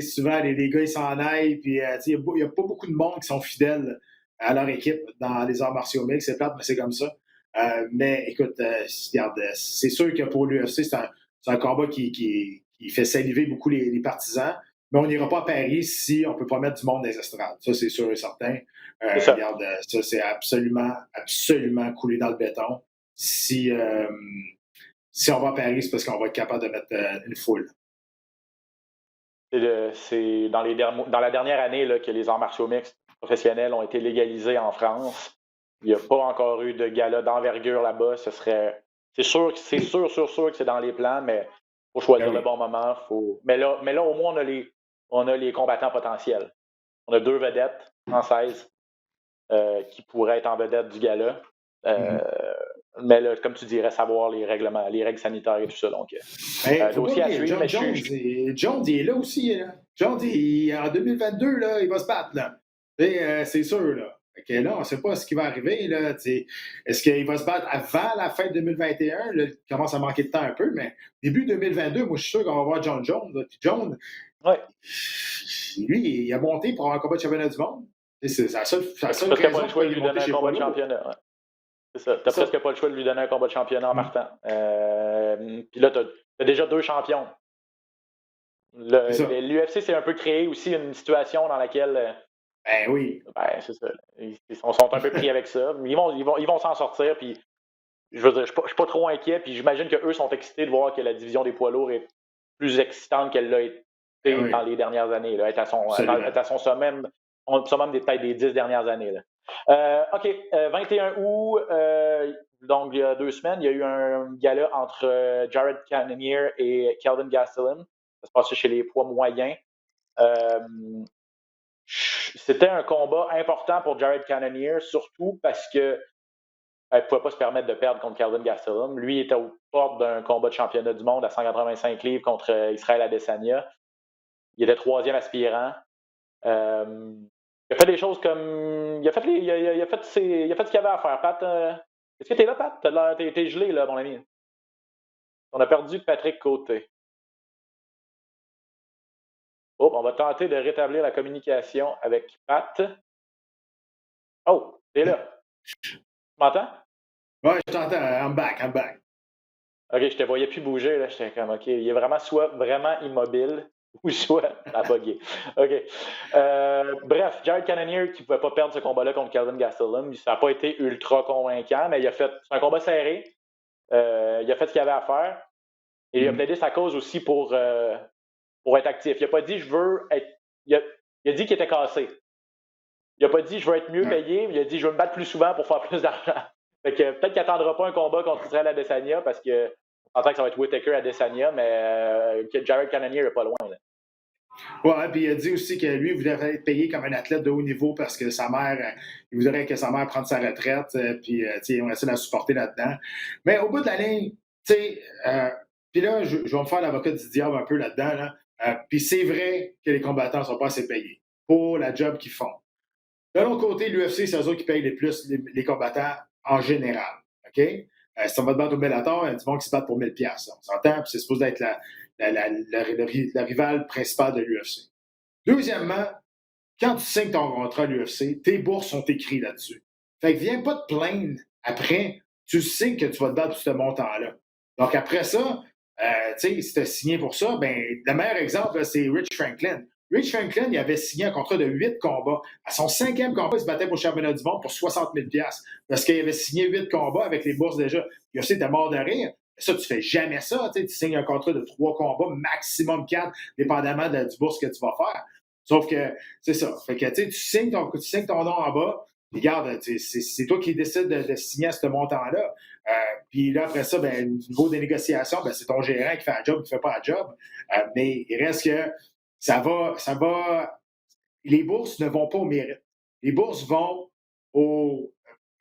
Souvent, les gars, ils s'en aillent, puis il n'y a pas beaucoup de monde qui sont fidèles à leur équipe dans les arts martiaux mixtes. C'est plate, mais c'est comme ça. Mais écoute, regarde, c'est sûr que pour l'UFC, c'est un combat qui fait saliver beaucoup les partisans. Mais on n'ira pas à Paris si on ne peut pas mettre du monde dans les estrades. Ça, c'est sûr et certain. Regarde, ça, c'est absolument, absolument coulé dans le béton. Si on va à Paris, c'est parce qu'on va être capable de mettre une foule. C'est dans la dernière année là, que les arts martiaux mixtes professionnels ont été légalisés en France. Il n'y a pas encore eu de gala d'envergure là-bas. C'est sûr que c'est dans les plans, mais il faut choisir le bon moment. Mais là, au moins, on a les combattants potentiels. On a 2 vedettes françaises qui pourraient être en vedette du gala. Mais là, comme tu dirais, savoir les règlements, les règles sanitaires et tout ça. Donc, dossier à suivre. Jones, il est là aussi. Là. Jones, en 2022, là, il va se battre. Là. C'est sûr. Là. Okay, là, on ne sait pas ce qui va arriver. Là, est-ce qu'il va se battre avant la fin de 2021? Là, il commence à manquer de temps un peu, mais début 2022, moi, je suis sûr qu'on va voir John Jones. Là. Puis Jones, lui, il a monté pour avoir un combat de championnat du monde. C'est la seule raison pour lui donner un combat de championnat. Ouais. C'est ça. T'as presque pas le choix de lui donner un combat de championnat en partant. Puis là, t'as déjà 2 champions. L'UFC s'est un peu créé aussi une situation dans laquelle... oui. C'est ça. Ils sont un peu pris avec ça. Mais ils vont s'en sortir. Puis, je veux dire, je suis pas trop inquiet. Puis j'imagine qu'eux sont excités de voir que la division des poids lourds est plus excitante qu'elle l'a été dans les dernières années. Là, être à son sommet, peut-être des 10 dernières années. Là. OK, 21 août, donc il y a 2 semaines, il y a eu un gala entre Jared Cannonier et Kelvin Gastelum. Ça se passait chez les poids moyens. C'était un combat important pour Jared Cannonier, surtout parce que ne pouvait pas se permettre de perdre contre Kelvin Gastelum. Lui était aux portes d'un combat de championnat du monde à 185 livres contre Israël Adesanya. Il était 3e aspirant. Il a fait des choses comme. Il a fait ce qu'il avait à faire. Pat, est-ce que t'es là, Pat? T'es gelé, là, mon ami. On a perdu Patrick Côté. Oh, on va tenter de rétablir la communication avec Pat. Oh, t'es là. Tu m'entends? Ouais, je t'entends. I'm back. OK, je te voyais plus bouger, là. J'étais comme, OK, il est vraiment soit vraiment immobile ou soit à bugger. OK. Bref, Jared Cannonier qui ne pouvait pas perdre ce combat-là contre Calvin Gastelum, ça n'a pas été ultra convaincant, mais c'est un combat serré. Il a fait ce qu'il avait à faire. Et il a plaidé sa cause aussi pour être actif. Il n'a pas dit je veux être. Il a dit qu'il était cassé. Il n'a pas dit je veux être mieux payé, mais il a dit je veux me battre plus souvent pour faire plus d'argent. Fait que peut-être qu'il n'attendra pas un combat contre Israël Adesanya parce que on entend que ça va être Whittaker Adesanya, mais Jared Cannonier n'est pas loin. Là. Ouais, puis il a dit aussi que lui, il voudrait être payé comme un athlète de haut niveau parce que sa mère, il voudrait que sa mère prenne sa retraite, puis on essaie de la supporter là-dedans. Mais au bout de la ligne, tu sais, puis là, je vais me faire l'avocat du diable un peu là-dedans, là. Puis c'est vrai que les combattants ne sont pas assez payés pour la job qu'ils font. De l'autre côté, l'UFC, c'est eux autres qui payent les plus les combattants en général. OK? Si on va te battre au Bellator, il y a du monde qui se bat pour 1000$. On s'entend, puis c'est supposé être la rivale principale de l'UFC. Deuxièmement, quand tu signes ton contrat à l'UFC, tes bourses sont écrites là-dessus. Fait que viens pas te plaindre après. Tu sais que tu vas te battre pour ce montant-là. Donc après ça, tu sais, si tu as signé pour ça, ben le meilleur exemple, là, c'est Rich Franklin. Rich Franklin, il avait signé un contrat de 8 combats. À son 5e combat, il se battait pour le championnat du monde pour 60 000$. Parce qu'il avait signé 8 combats avec les bourses déjà. l'UFC était mort de rire. Ça, tu fais jamais ça. Tu signes un contrat de 3 combats, maximum 4, dépendamment du bourse que tu vas faire. Sauf que, c'est ça. Fait que, tu signes ton nom en bas. Regarde, c'est toi qui décides de signer à ce montant-là. Puis là, après ça, ben, au niveau des négociations, ben, c'est ton gérant qui fait un job, qui ne fait pas un job. Mais il reste que ça va. Les bourses ne vont pas au mérite. Les bourses vont au.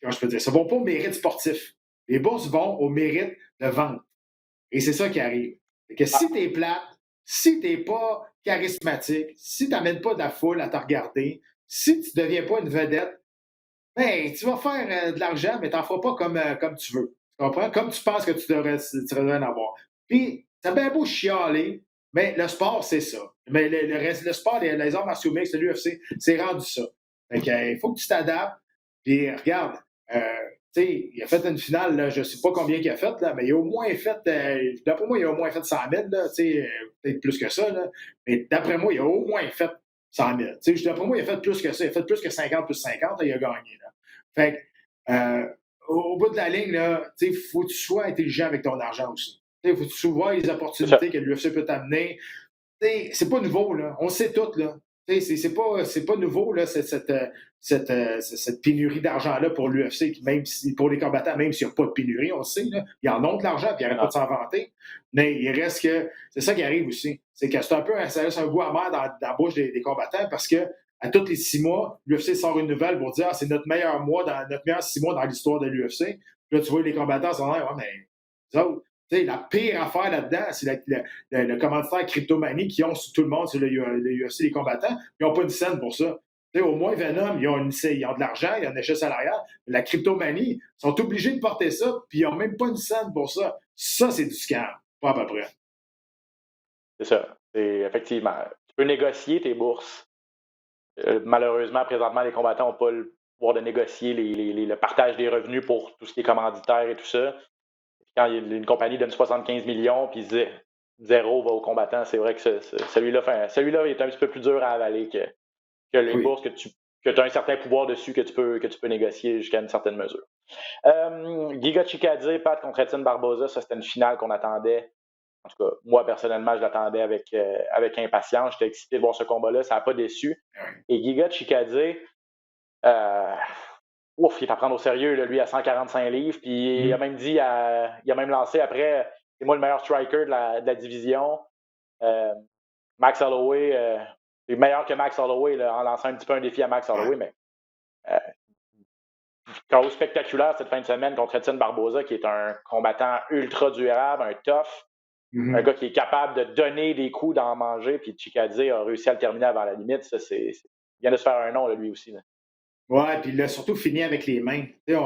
Comment je peux dire? Ça ne vont pas au mérite sportif. Les bourses vont au mérite de vente. Et c'est ça qui arrive. Fait que si t'es plate, si t'es pas charismatique, si t'amènes pas de la foule à te regarder, si tu deviens pas une vedette, ben, tu vas faire de l'argent, mais t'en feras pas comme tu veux. Tu comprends? Comme tu penses que tu devrais en avoir. Puis, t'as bien beau chialer, mais le sport, c'est ça. Mais le sport, les arts martiaux mixtes, l'UFC, c'est rendu ça. Fait que, il faut que tu t'adaptes. Puis, regarde, il a fait une finale, là, je ne sais pas combien il a fait, là, mais il a au moins fait, d'après moi, il a au moins fait 100 000, là, peut-être plus que ça, là, mais d'après moi, il a au moins fait 100 000. D'après moi, il a fait plus que ça, il a fait plus que 50 plus 50, là, il a gagné. Là. Fait que, au bout de la ligne, il faut que tu sois intelligent avec ton argent aussi. Il faut que tu vois les opportunités que l'UFC peut t'amener. C'est pas nouveau, là. On le sait tout, là. C'est pas nouveau, là, cette pénurie d'argent-là pour l'UFC, même si, pour les combattants, même s'il n'y a pas de pénurie, on le sait, là, ils en ont de l'argent, puis ils n'arrêtent pas de s'en vanter. Mais il reste que, c'est ça qui arrive aussi, c'est que c'est un peu, ça laisse un goût amer dans la bouche des combattants, parce que à tous les 6 mois, l'UFC sort une nouvelle pour dire c'est notre meilleur 6 mois dans l'histoire de l'UFC. Puis là, tu vois, les combattants sont là, ouais, mais les autres, la pire affaire là-dedans, c'est le commanditaire Cryptomanie qui ont sur tout le monde, c'est le UFC, les combattants. Ils n'ont pas une scène pour ça. Au moins, Venom, ils ont de l'argent, ils ont un échelle salariale. La Cryptomanie, ils sont obligés de porter ça, puis ils n'ont même pas une scène pour ça. Ça, c'est du scam. Pas à peu près. C'est ça. Effectivement. Tu peux négocier tes bourses. Malheureusement, présentement, les combattants n'ont pas le pouvoir de négocier le partage des revenus pour tout ce qui est commanditaire et tout ça. Quand une compagnie donne 75 millions puis 0 va aux combattants, c'est vrai que celui-là est un petit peu plus dur à avaler que les bourses que tu as un certain pouvoir dessus que tu peux négocier jusqu'à une certaine mesure. Giga Chikadze, Pat contre Edson Barboza, ça c'était une finale qu'on attendait. En tout cas, moi personnellement, je l'attendais avec impatience. J'étais excité de voir ce combat-là, ça n'a pas déçu. Et Giga Chikadze, il est à prendre au sérieux, là, lui, à 145 livres. Puis il a même dit, il a même lancé après, c'est moi le meilleur striker de la division. Max Holloway, c'est meilleur que Max Holloway là, en lançant un petit peu un défi à Max Holloway. Mais chaos spectaculaire cette fin de semaine contre Edson Barboza, qui est un combattant ultra durable, un tough. Un gars qui est capable de donner des coups, d'en manger. Puis Chikadze a réussi à le terminer avant la limite. Ça, c'est vient de se faire un nom, là, lui aussi. Là. Ouais, puis il a surtout fini avec les mains. Tu sais,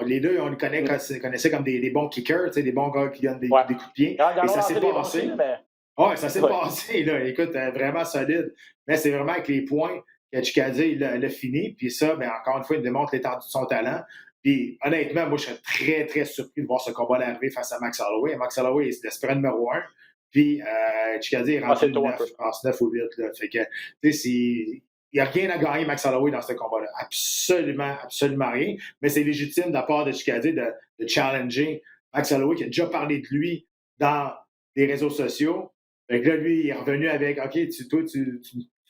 les deux, on le connaissait comme des bons kickers, tu sais, des bons gars qui donnent des coups de pied. Et ça s'est passé. Mais... Ouais, ça s'est passé, là. Écoute, vraiment solide. Mais c'est vraiment avec les points que Chikadze, il a fini. Puis ça, ben, encore une fois, il démontre l'étendue de son talent. Puis honnêtement, moi, je serais très, très surpris de voir ce combat-là arriver face à Max Holloway. Max Holloway, c'est l'aspirant numéro 1. Puis Chikadze est rendu 9 ou 8. Là. Fait que, tu sais, il n'y a rien à gagner, Max Holloway, dans ce combat-là. Absolument, absolument rien. Mais c'est légitime de la part de Chikadze de challenger Max Holloway, qui a déjà parlé de lui dans les réseaux sociaux. Fait que là, lui, il est revenu avec OK, tu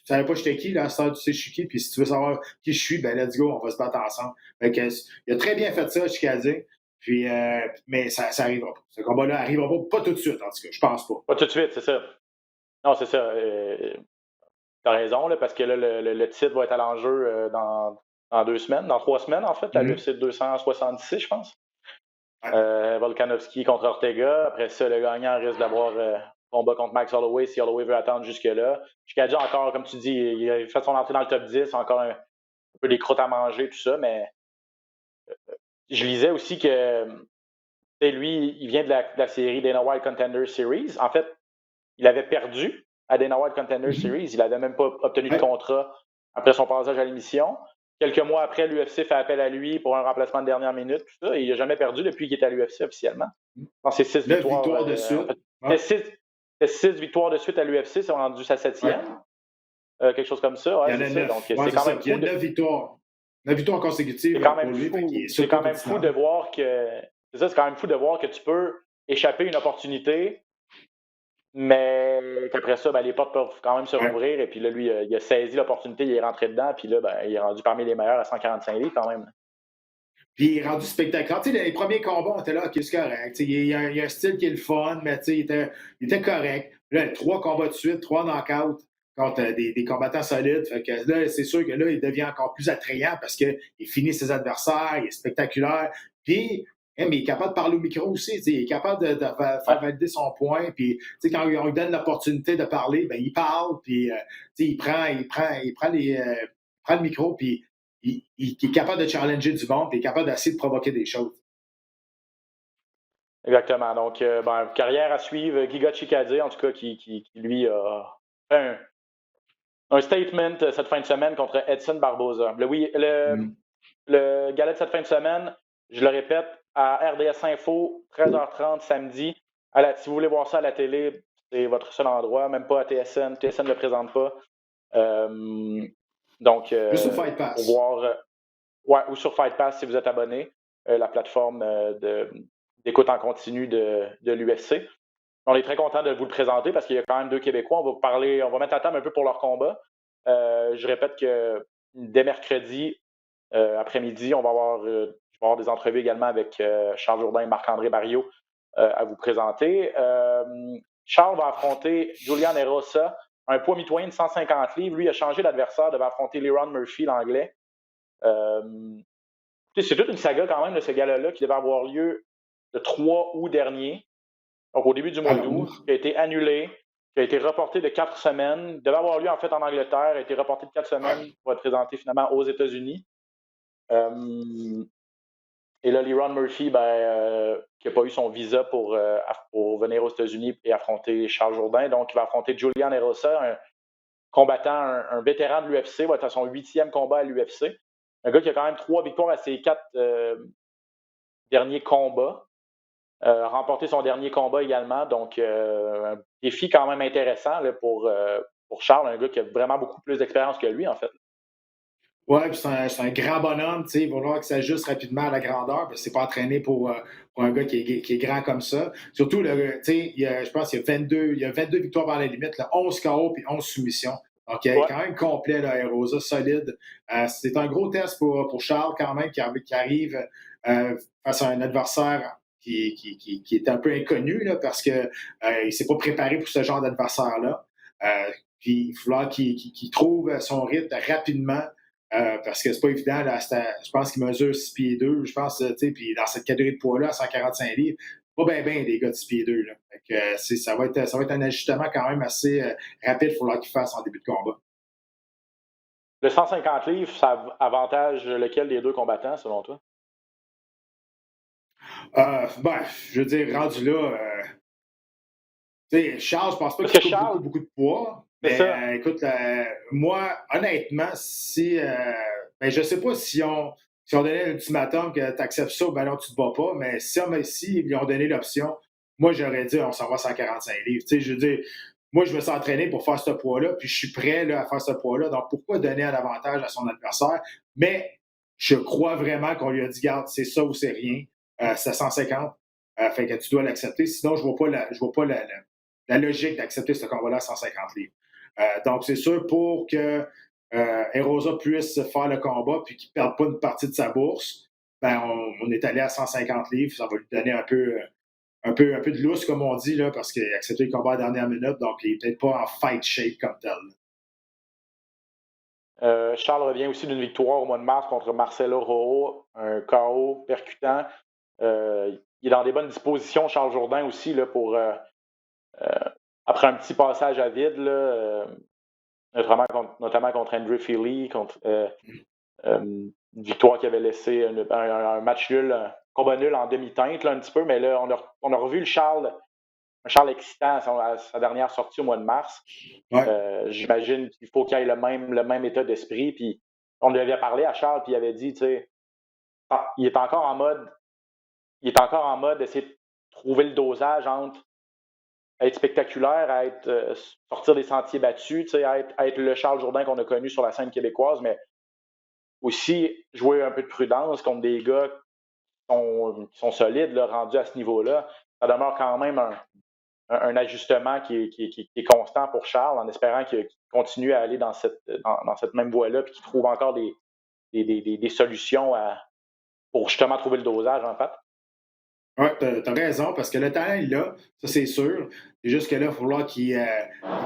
savais pas j'étais qui, là, ça, tu sais je suis qui, puis si tu veux savoir qui je suis, ben let's go, on va se battre ensemble. Fait que, il a très bien fait ça, Chikadze. Puis, mais ça arrivera pas. Ce combat-là arrivera pas tout de suite, en tout cas, je pense pas. Pas tout de suite, c'est ça. Non, c'est ça. T'as raison, là, parce que là, le titre va être à l'enjeu dans 2 semaines, dans 3 semaines, en fait, à l'UFC 266, je pense. Volkanovski contre Ortega. Après ça, le gagnant risque d'avoir combat contre Max Holloway si Holloway veut attendre jusque-là. Chikadze, encore, comme tu dis, il a fait son entrée dans le top 10, encore un peu des croûtes à manger, tout ça, mais je lisais aussi que lui, il vient de la série Dana White Contender Series. En fait, il avait perdu à Dana White Contender Series. Il n'avait même pas obtenu de contrat après son passage à l'émission. Quelques mois après, l'UFC fait appel à lui pour un remplacement de dernière minute, tout ça. Et il n'a jamais perdu depuis qu'il est à l'UFC officiellement. Je pense que c'est 6 victoires de suite. C'est 6 victoires de suite à l'UFC, c'est rendu sa 7e. Quelque chose comme ça. Ouais, il y en a 9. Donc, c'est quand même il y a 9 victoires. 9 victoires consécutives. C'est quand même fou de voir que. C'est ça, c'est quand même fou de voir que tu peux échapper une opportunité, mais qu'après ça, ben, les portes peuvent quand même se rouvrir. Et puis là, lui, il a saisi l'opportunité, il est rentré dedans, puis là, ben, il est rendu parmi les meilleurs à 145 livres quand même. Puis il est rendu spectaculaire. Tu sais, les premiers combats, on était là, OK, c'est correct. Il y a un style qui est le fun, mais il était correct. Là, 3 combats de suite, 3 knockouts contre des combattants solides. Fait que là, c'est sûr que là, il devient encore plus attrayant parce qu'il finit ses adversaires, il est spectaculaire. Puis, mais il est capable de parler au micro aussi. Il est capable de faire valider son point. Puis, quand on lui donne l'opportunité de parler, ben, il parle. Puis, il prend le micro. Puis, il est capable de challenger du monde. Puis, il est capable d'essayer de provoquer des choses. Exactement. Donc, carrière à suivre. Giga Chikadze, en tout cas, qui lui a fait un statement cette fin de semaine contre Edson Barboza. Le gala de cette fin de semaine, je le répète, à RDS Info, 13h30 samedi. Si vous voulez voir ça à la télé, c'est votre seul endroit, même pas à TSN. TSN ne le présente pas. Donc, sur Fight Pass. Ou sur Fight Pass si vous êtes abonné, la plateforme d'écoute en continu de l'UFC. On est très content de vous le présenter parce qu'il y a quand même 2 Québécois. On va mettre la table un peu pour leur combat. Je répète que dès mercredi après-midi, on va avoir des entrevues également avec Charles Jourdain et Marc-André Barriot à vous présenter. Charles va affronter Julian Erosa, un poids mitoyen de 150 livres. Lui a changé d'adversaire, devait affronter Leron Murphy, l'anglais. C'est toute une saga quand même de ce gala-là qui devait avoir lieu le 3 août dernier, donc au début du mois d'août, qui a été annulé, qui a été reporté de 4 semaines. Il devait avoir lieu en fait en Angleterre, a été reporté de 4 semaines pour être présenté finalement aux États-Unis. Et là, Leron Murphy, qui n'a pas eu son visa pour venir aux États-Unis et affronter Charles Jourdain, donc il va affronter Julian Erosa, un combattant, un vétéran de l'UFC, va être à son 8e combat à l'UFC. Un gars qui a quand même 3 victoires à ses 4 derniers combats. Remporté son dernier combat également, donc un défi quand même intéressant là, pour Charles, un gars qui a vraiment beaucoup plus d'expérience que lui, en fait. Oui, puis c'est un grand bonhomme, il va falloir qu'il s'ajuste rapidement à la grandeur, parce que c'est pas entraîné pour un gars qui est grand comme ça. Surtout, je pense qu'il y a 22 victoires par la limite, là, 11 KO puis 11 soumissions. Donc, il est quand même complet, là, Erosa, solide. C'est un gros test pour Charles, quand même, qui arrive face à un adversaire qui est un peu inconnu, là, parce qu'il ne s'est pas préparé pour ce genre d'adversaire-là. Puis, il va falloir qu'il trouve son rythme rapidement. Parce que c'est pas évident, là, je pense qu'il mesure 6 pieds 2, je pense, puis dans cette catégorie de poids-là, 145 livres, pas bien des gars de 6 pieds 2. Là. Fait que, ça va être un ajustement quand même assez rapide, il va falloir qu'il fasse en début de combat. Le 150 livres, ça avantage lequel des deux combattants, selon toi? Je veux dire, rendu là, tu sais, Charles, je pense pas Parce qu'il que coupe Charles, beaucoup de poids. c'est Mais ça. écoute, moi, honnêtement, si je sais pas si on donnait un ultimatum que tu acceptes ça, ben non, tu te bats pas. Mais si ils lui ont donné l'option, moi j'aurais dit on s'en va 145 livres. Tu sais, je veux dire, moi je me suis entraîné pour faire ce poids-là, puis je suis prêt là, à faire ce poids-là. Donc pourquoi donner un avantage à son adversaire? Mais je crois vraiment qu'on lui a dit, garde, c'est ça ou c'est rien. C'est 150. Fait que tu dois l'accepter. Sinon, je vois pas la logique d'accepter ce combat-là à 150 livres. Donc, c'est sûr, pour que Erosa puisse faire le combat puis qu'il ne perde pas une partie de sa bourse, ben, on est allé à 150 livres. Ça va lui donner un peu de lousse, comme on dit, là, parce qu'il a accepté le combat à la dernière minute, donc il n'est peut-être pas en fight shape comme tel. Charles revient aussi d'une victoire au mois de mars contre Marcelo Rojo, un KO percutant. Il est dans des bonnes dispositions, Charles Jourdain aussi, là, pour après un petit passage à vide, là, notamment contre Andrew Feely, contre une victoire qui avait laissé un match nul, un combat nul en demi-teinte, là, un petit peu, mais là, on a revu un Charles excitant à sa dernière sortie au mois de mars. Ouais. J'imagine qu'il faut qu'il ait le même état d'esprit. Puis on lui avait parlé à Charles, puis il avait dit, tu sais, il est encore en mode d'essayer de trouver le dosage entre être spectaculaire, à être sortir des sentiers battus, tu sais, à être le Charles Jourdain qu'on a connu sur la scène québécoise, mais aussi jouer un peu de prudence contre des gars qui sont solides, là, rendus à ce niveau-là. Ça demeure quand même un ajustement qui est constant pour Charles, en espérant qu'il continue à aller dans cette même voie-là, puis qu'il trouve encore des solutions pour justement trouver le dosage, en fait. Oui, tu as raison, parce que le talent est là, ça c'est sûr. C'est juste que là, il va falloir qu'il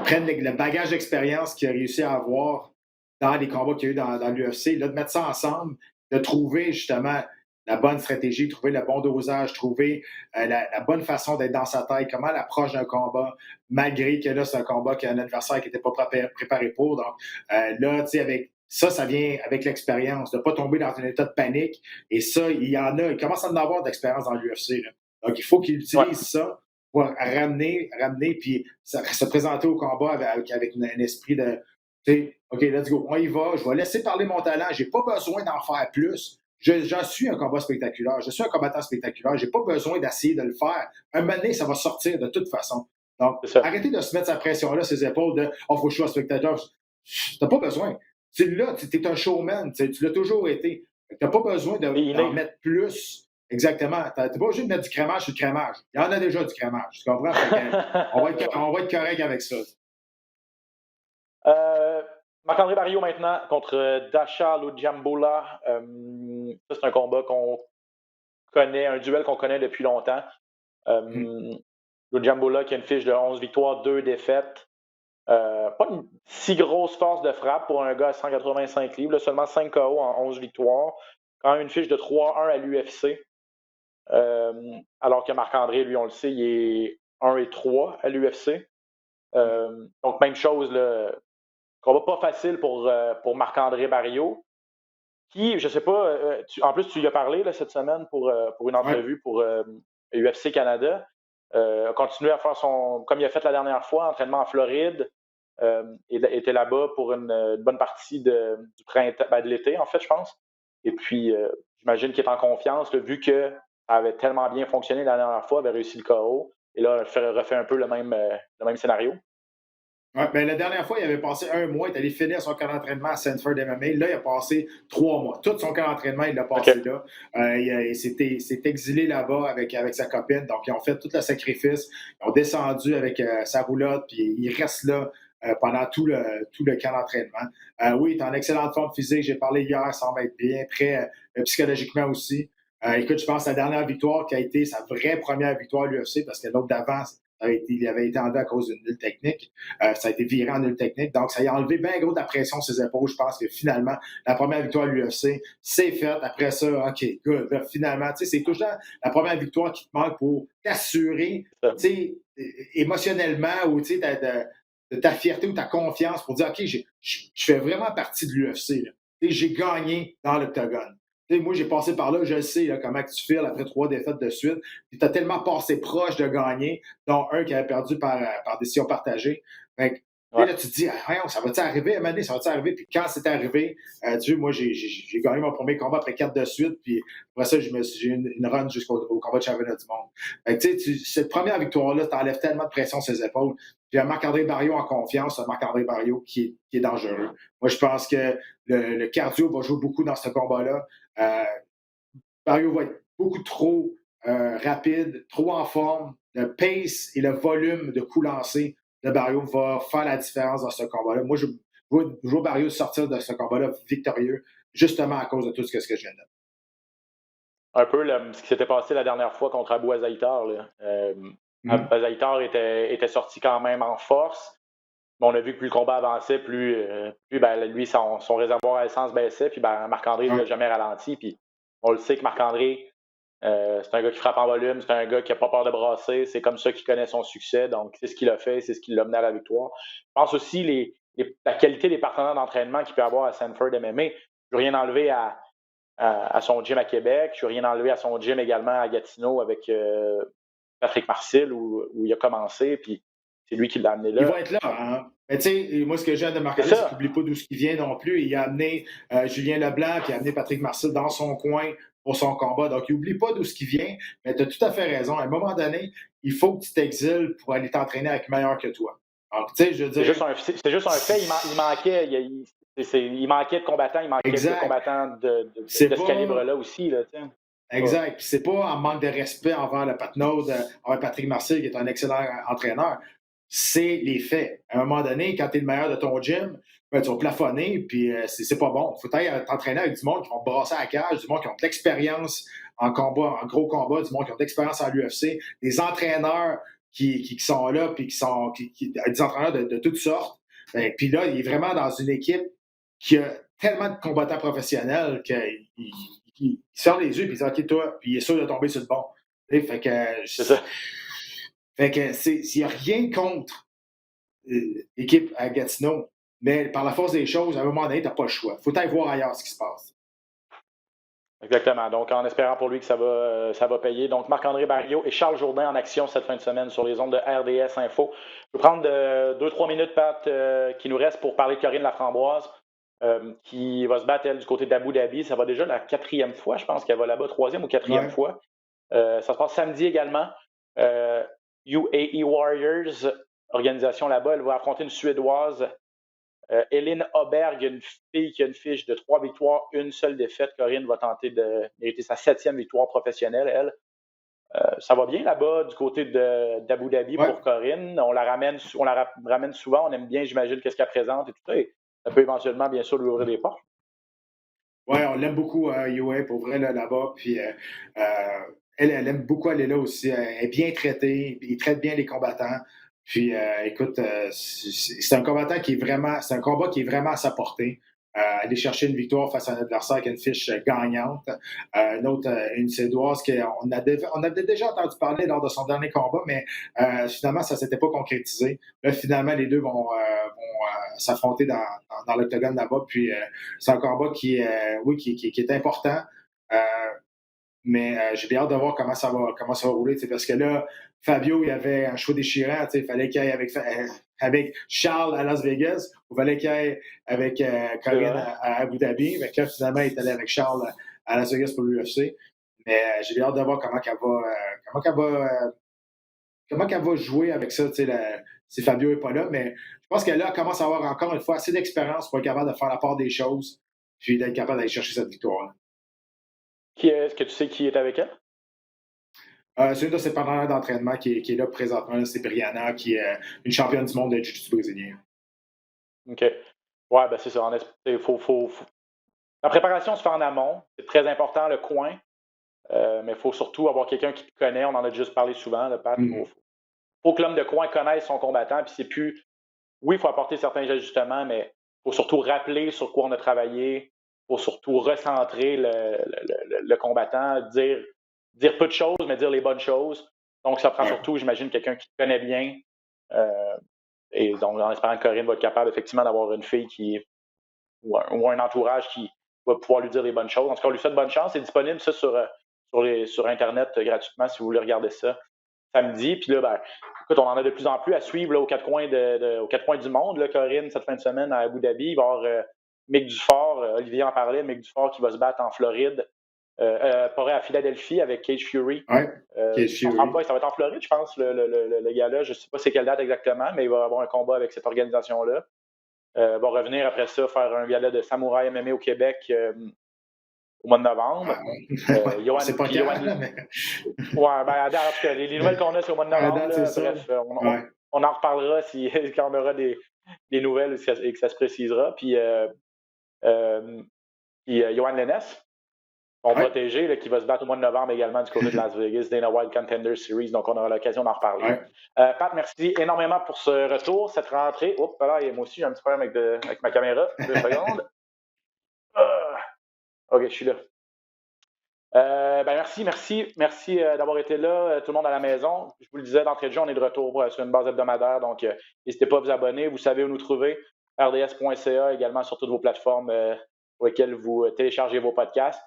prenne le bagage d'expérience qu'il a réussi à avoir dans les combats qu'il y a eu dans l'UFC, là, de mettre ça ensemble, de trouver justement la bonne stratégie, trouver le bon dosage, trouver la bonne façon d'être dans sa tête, comment l'approche d'un combat, malgré que là, c'est un combat qu'il y a un adversaire qui n'était pas préparé pour. Donc là, tu sais, avec ça vient avec l'expérience, de ne pas tomber dans un état de panique. Et ça, il commence à en avoir d'expérience dans l'UFC. Là. Donc, il faut qu'il utilise ça pour ramener, puis se présenter au combat avec un esprit de, tu sais, OK, let's go, on y va, je vais laisser parler mon talent, je n'ai pas besoin d'en faire plus. Je suis un combat spectaculaire, je suis un combattant spectaculaire, je n'ai pas besoin d'essayer de le faire. Un moment donné, ça va sortir de toute façon. Donc, arrêtez de se mettre cette pression-là, ses épaules de « Oh, faut que je sois spectateur ». Tu n'as pas besoin. Là, tu es un showman, tu l'as toujours été. Tu n'as pas besoin d'en mettre plus. Exactement. Tu n'as pas besoin de mettre du crémage sur le crémage. Il y en a déjà du crémage. Tu comprends? On va être correct avec ça. Marc-André Barriault maintenant contre Dasha Lojambula. Ça, c'est un combat qu'on connaît, un duel qu'on connaît depuis longtemps. Lojambula qui a une fiche de 11 victoires, 2 défaites. Pas une si grosse force de frappe pour un gars à 185 livres, là, seulement 5 KO en 11 victoires. Quand même une fiche de 3-1 à l'UFC. Alors que Marc-André, lui, on le sait, il est 1-3 à l'UFC. Donc, même chose, là, combat pas facile pour Marc-André Barriault, qui, je sais pas, en plus, tu y as parlé là, cette semaine pour une entrevue pour UFC Canada. A continué à faire comme il a fait la dernière fois, entraînement en Floride. Il était là-bas pour une bonne partie du printemps, de l'été, en fait, je pense. Et puis, j'imagine qu'il est en confiance, là, vu que ça avait tellement bien fonctionné la dernière fois, avait réussi le KO. Et là, il refait un peu le même scénario. Ouais, ben, la dernière fois, il avait passé 1 mois, il est allé finir son camp d'entraînement à Sanford MMA. Là, il a passé 3 mois. Tout son camp d'entraînement, il l'a passé là. Il s'est exilé là-bas avec sa copine. Donc, ils ont fait tout le sacrifice. Ils ont descendu avec sa roulotte, puis il reste là pendant tout le camp d'entraînement. Oui, il est en excellente forme physique. J'ai parlé hier, ça va être bien, prêt psychologiquement aussi. Écoute, je pense que la dernière victoire qui a été sa vraie première victoire à l'UFC, parce que l'autre d'avant, il avait été enlevé à cause d'une nulle technique. Ça a été viré en nulle technique. Donc, ça a enlevé bien gros de la pression sur ses épaules. Je pense que finalement, la première victoire à l'UFC, c'est fait. Après ça, OK, good. Là, finalement, tu sais, c'est toujours la première victoire qui te manque pour t'assurer, tu sais, émotionnellement ou, tu sais, de ta fierté ou ta confiance pour dire, OK, je fais vraiment partie de l'UFC. J'ai gagné dans l'octogone. Moi, j'ai passé par là, je sais là, comment tu files après 3 défaites de suite. Tu as tellement passé proche de gagner, dont un qui avait perdu par décision partagée. Fait que, là, tu te dis, ça va-tu arriver à un moment donné, ça va-tu arriver? Puis quand c'est arrivé, tu vois, moi, j'ai gagné mon premier combat après 4 de suite, puis après ça, j'ai une run jusqu'au combat de championnat du monde. Fait que, cette première victoire-là, t'enlèves tellement de pression sur ses épaules. Puis un Marc-André Barriault en confiance, un Marc-André Barriault qui est dangereux. Moi, je pense que le cardio va jouer beaucoup dans ce combat-là. Barriault va être beaucoup trop rapide, trop en forme. Le pace et le volume de coups lancés de Barriault va faire la différence dans ce combat-là. Moi, je vois Barriault sortir de ce combat-là victorieux, justement à cause de tout ce que je viens de dire. Un peu ce qui s'était passé la dernière fois contre Abou Azaïtar. Abou Azaïtar était sorti quand même en force. Mais on a vu que plus le combat avançait, plus lui, son réservoir à essence baissait. Puis Marc-André ne l'a jamais ralenti. Puis on le sait que Marc-André, c'est un gars qui frappe en volume, c'est un gars qui n'a pas peur de brasser. C'est comme ça qu'il connaît son succès. Donc, c'est ce qu'il a fait, c'est ce qui l'a mené à la victoire. Je pense aussi la qualité des partenaires d'entraînement qu'il peut avoir à Sanford MMA. Je ne veux rien enlever à son gym à Québec. Je ne veux rien enlever à son gym également à Gatineau avec Patrick Marcil, où il a commencé. Puis c'est lui qui l'a amené là. Il va être là, hein? Mais tu sais, moi, ce que j'aime de Marc-André, c'est qu'il n'oublie pas d'où il vient non plus. Il a amené Julien Leblanc, puis il a amené Patrick Marcil dans son coin pour son combat. Donc, il n'oublie pas d'où il vient. Mais tu as tout à fait raison. À un moment donné, il faut que tu t'exiles pour aller t'entraîner avec meilleur que toi. Alors, tu sais, je veux dire... C'est juste un fait. Il manquait de combattants. Il manquait de combattants de ce calibre-là aussi. Là, exact. Puis c'est pas en manque de respect envers le Patnaud, envers Patrick Marcil, qui est un excellent entraîneur. C'est les faits. À un moment donné, quand tu es le meilleur de ton gym, tu vas plafonner, puis c'est pas bon. Il faut aller t'entraîner avec du monde qui vont te brasser à la cage, du monde qui ont de l'expérience en combat, en gros combat, du monde qui ont de l'expérience à l'UFC, des entraîneurs qui sont là, puis des entraîneurs de toutes sortes. Puis là, il est vraiment dans une équipe qui a tellement de combattants professionnels qu'il sort les yeux, puis il dit « OK, toi », puis il est sûr de tomber sur le bon. Fait que... C'est ça. Fait que s'il n'y a rien contre l'équipe à Gatineau, mais par la force des choses, à un moment donné, tu n'as pas le choix. Il faut aller voir ailleurs ce qui se passe. Exactement. Donc, en espérant pour lui que ça va payer. Donc, Marc-André Barriault et Charles Jourdain en action cette fin de semaine sur les ondes de RDS Info. Je vais prendre 2-3 minutes, Pat, qui nous reste pour parler de Corinne Laframboise, qui va se battre, elle, du côté d'Abu Dhabi. Ça va déjà la 4e fois, je pense qu'elle va là-bas, 3e ou 4e fois. Ça se passe samedi également. UAE Warriors, organisation là-bas, elle va affronter une Suédoise, Eline Auberg, une fille qui a une fiche de 3 victoires, une seule défaite. Corinne va tenter de mériter sa 7e victoire professionnelle, elle. Ça va bien là-bas du côté d'Abu Dhabi pour Corinne. On la ramène souvent, on aime bien, j'imagine, qu'est-ce qu'elle présente et tout ça. Et ça peut éventuellement, bien sûr, lui ouvrir des portes. Oui, on l'aime beaucoup, UA, pour vrai, là-bas. Puis elle aime beaucoup aller là aussi. Elle est bien traitée, il traite bien les combattants. Puis, écoute, c'est un combattant qui est vraiment, c'est un combat qui est vraiment à sa portée. Aller chercher une victoire face à un adversaire qui a une fiche gagnante. Une Suédoise qu'on avait déjà entendu parler lors de son dernier combat, mais finalement, ça ne s'était pas concrétisé. Là, finalement, les deux vont s'affronter dans l'octogone là-bas. Puis, c'est un combat qui est important. Mais j'ai bien hâte de voir comment ça va rouler, parce que là, Fabio, il avait un choix déchirant, il fallait qu'il aille avec Charles à Las Vegas, ou il fallait qu'il aille avec Corinne à Abu Dhabi. Mais là, finalement, il est allé avec Charles à Las Vegas pour l'UFC. Mais j'ai bien hâte de voir comment qu'elle va jouer avec ça, si Fabio n'est pas là. Mais je pense qu'elle commence à avoir encore une fois assez d'expérience pour être capable de faire la part des choses, puis d'être capable d'aller chercher cette victoire-là. Est-ce que tu sais qui est avec elle? C'est une de ses partenaires d'entraînement qui est là présentement. C'est Brianna, qui est une championne du monde de jiu-jitsu brésilien. OK. Ouais, ben c'est ça. La préparation se fait en amont. C'est très important, le coin. Mais il faut surtout avoir quelqu'un qui te connaît. On en a juste parlé souvent, le Pat. Faut que l'homme de coin connaisse son combattant. Puis c'est plus... Oui, il faut apporter certains ajustements, mais il faut surtout rappeler sur quoi on a travaillé. Il faut surtout recentrer le combattant, dire peu de choses, mais dire les bonnes choses. Donc, ça prend surtout, j'imagine, quelqu'un qui te connaît bien. Et donc, en espérant que Corinne va être capable effectivement d'avoir une fille ou un entourage qui va pouvoir lui dire les bonnes choses. En tout cas, on lui souhaite bonne chance. C'est disponible ça sur Internet gratuitement si vous voulez regarder ça samedi. Puis là, écoute, on en a de plus en plus à suivre là, aux quatre coins du monde. Là, Corinne, cette fin de semaine à Abu Dhabi, il va y avoir Mick Dufort, Olivier en parlait, Mick Dufort qui va se battre en Floride, à Philadelphie avec Cage Fury. Ouais, Cage Fury. Ça va être en Floride, je pense, le gars-là. Je ne sais pas c'est quelle date exactement, mais il va avoir un combat avec cette organisation-là. Va revenir après ça, faire un gala de Samouraï MMA au Québec au mois de novembre. C'est pas clair, mais... Ouais, à date, les nouvelles qu'on a, c'est au mois de novembre. Bref, on en reparlera quand on aura des nouvelles et que ça se précisera. Puis Johan Lennes, son protégé, là, qui va se battre au mois de novembre également du côté de Las Vegas, Dana White Contender Series. Donc, on aura l'occasion d'en reparler. Ouais. Pat, merci énormément pour ce retour, cette rentrée. Oups, là, moi aussi, j'ai un petit problème avec ma caméra. 2 secondes. OK, je suis là. Merci d'avoir été là, tout le monde à la maison. Je vous le disais d'entrée de jeu, on est de retour sur une base hebdomadaire, donc n'hésitez pas à vous abonner. Vous savez où nous trouver, rds.ca, également sur toutes vos plateformes pour lesquelles vous téléchargez vos podcasts.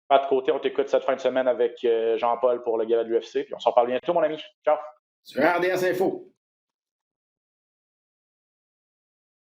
Pas de côté, on t'écoute cette fin de semaine avec Jean-Paul pour le gala de l'UFC, puis on s'en parle bientôt, mon ami. Ciao! Sur RDS Info.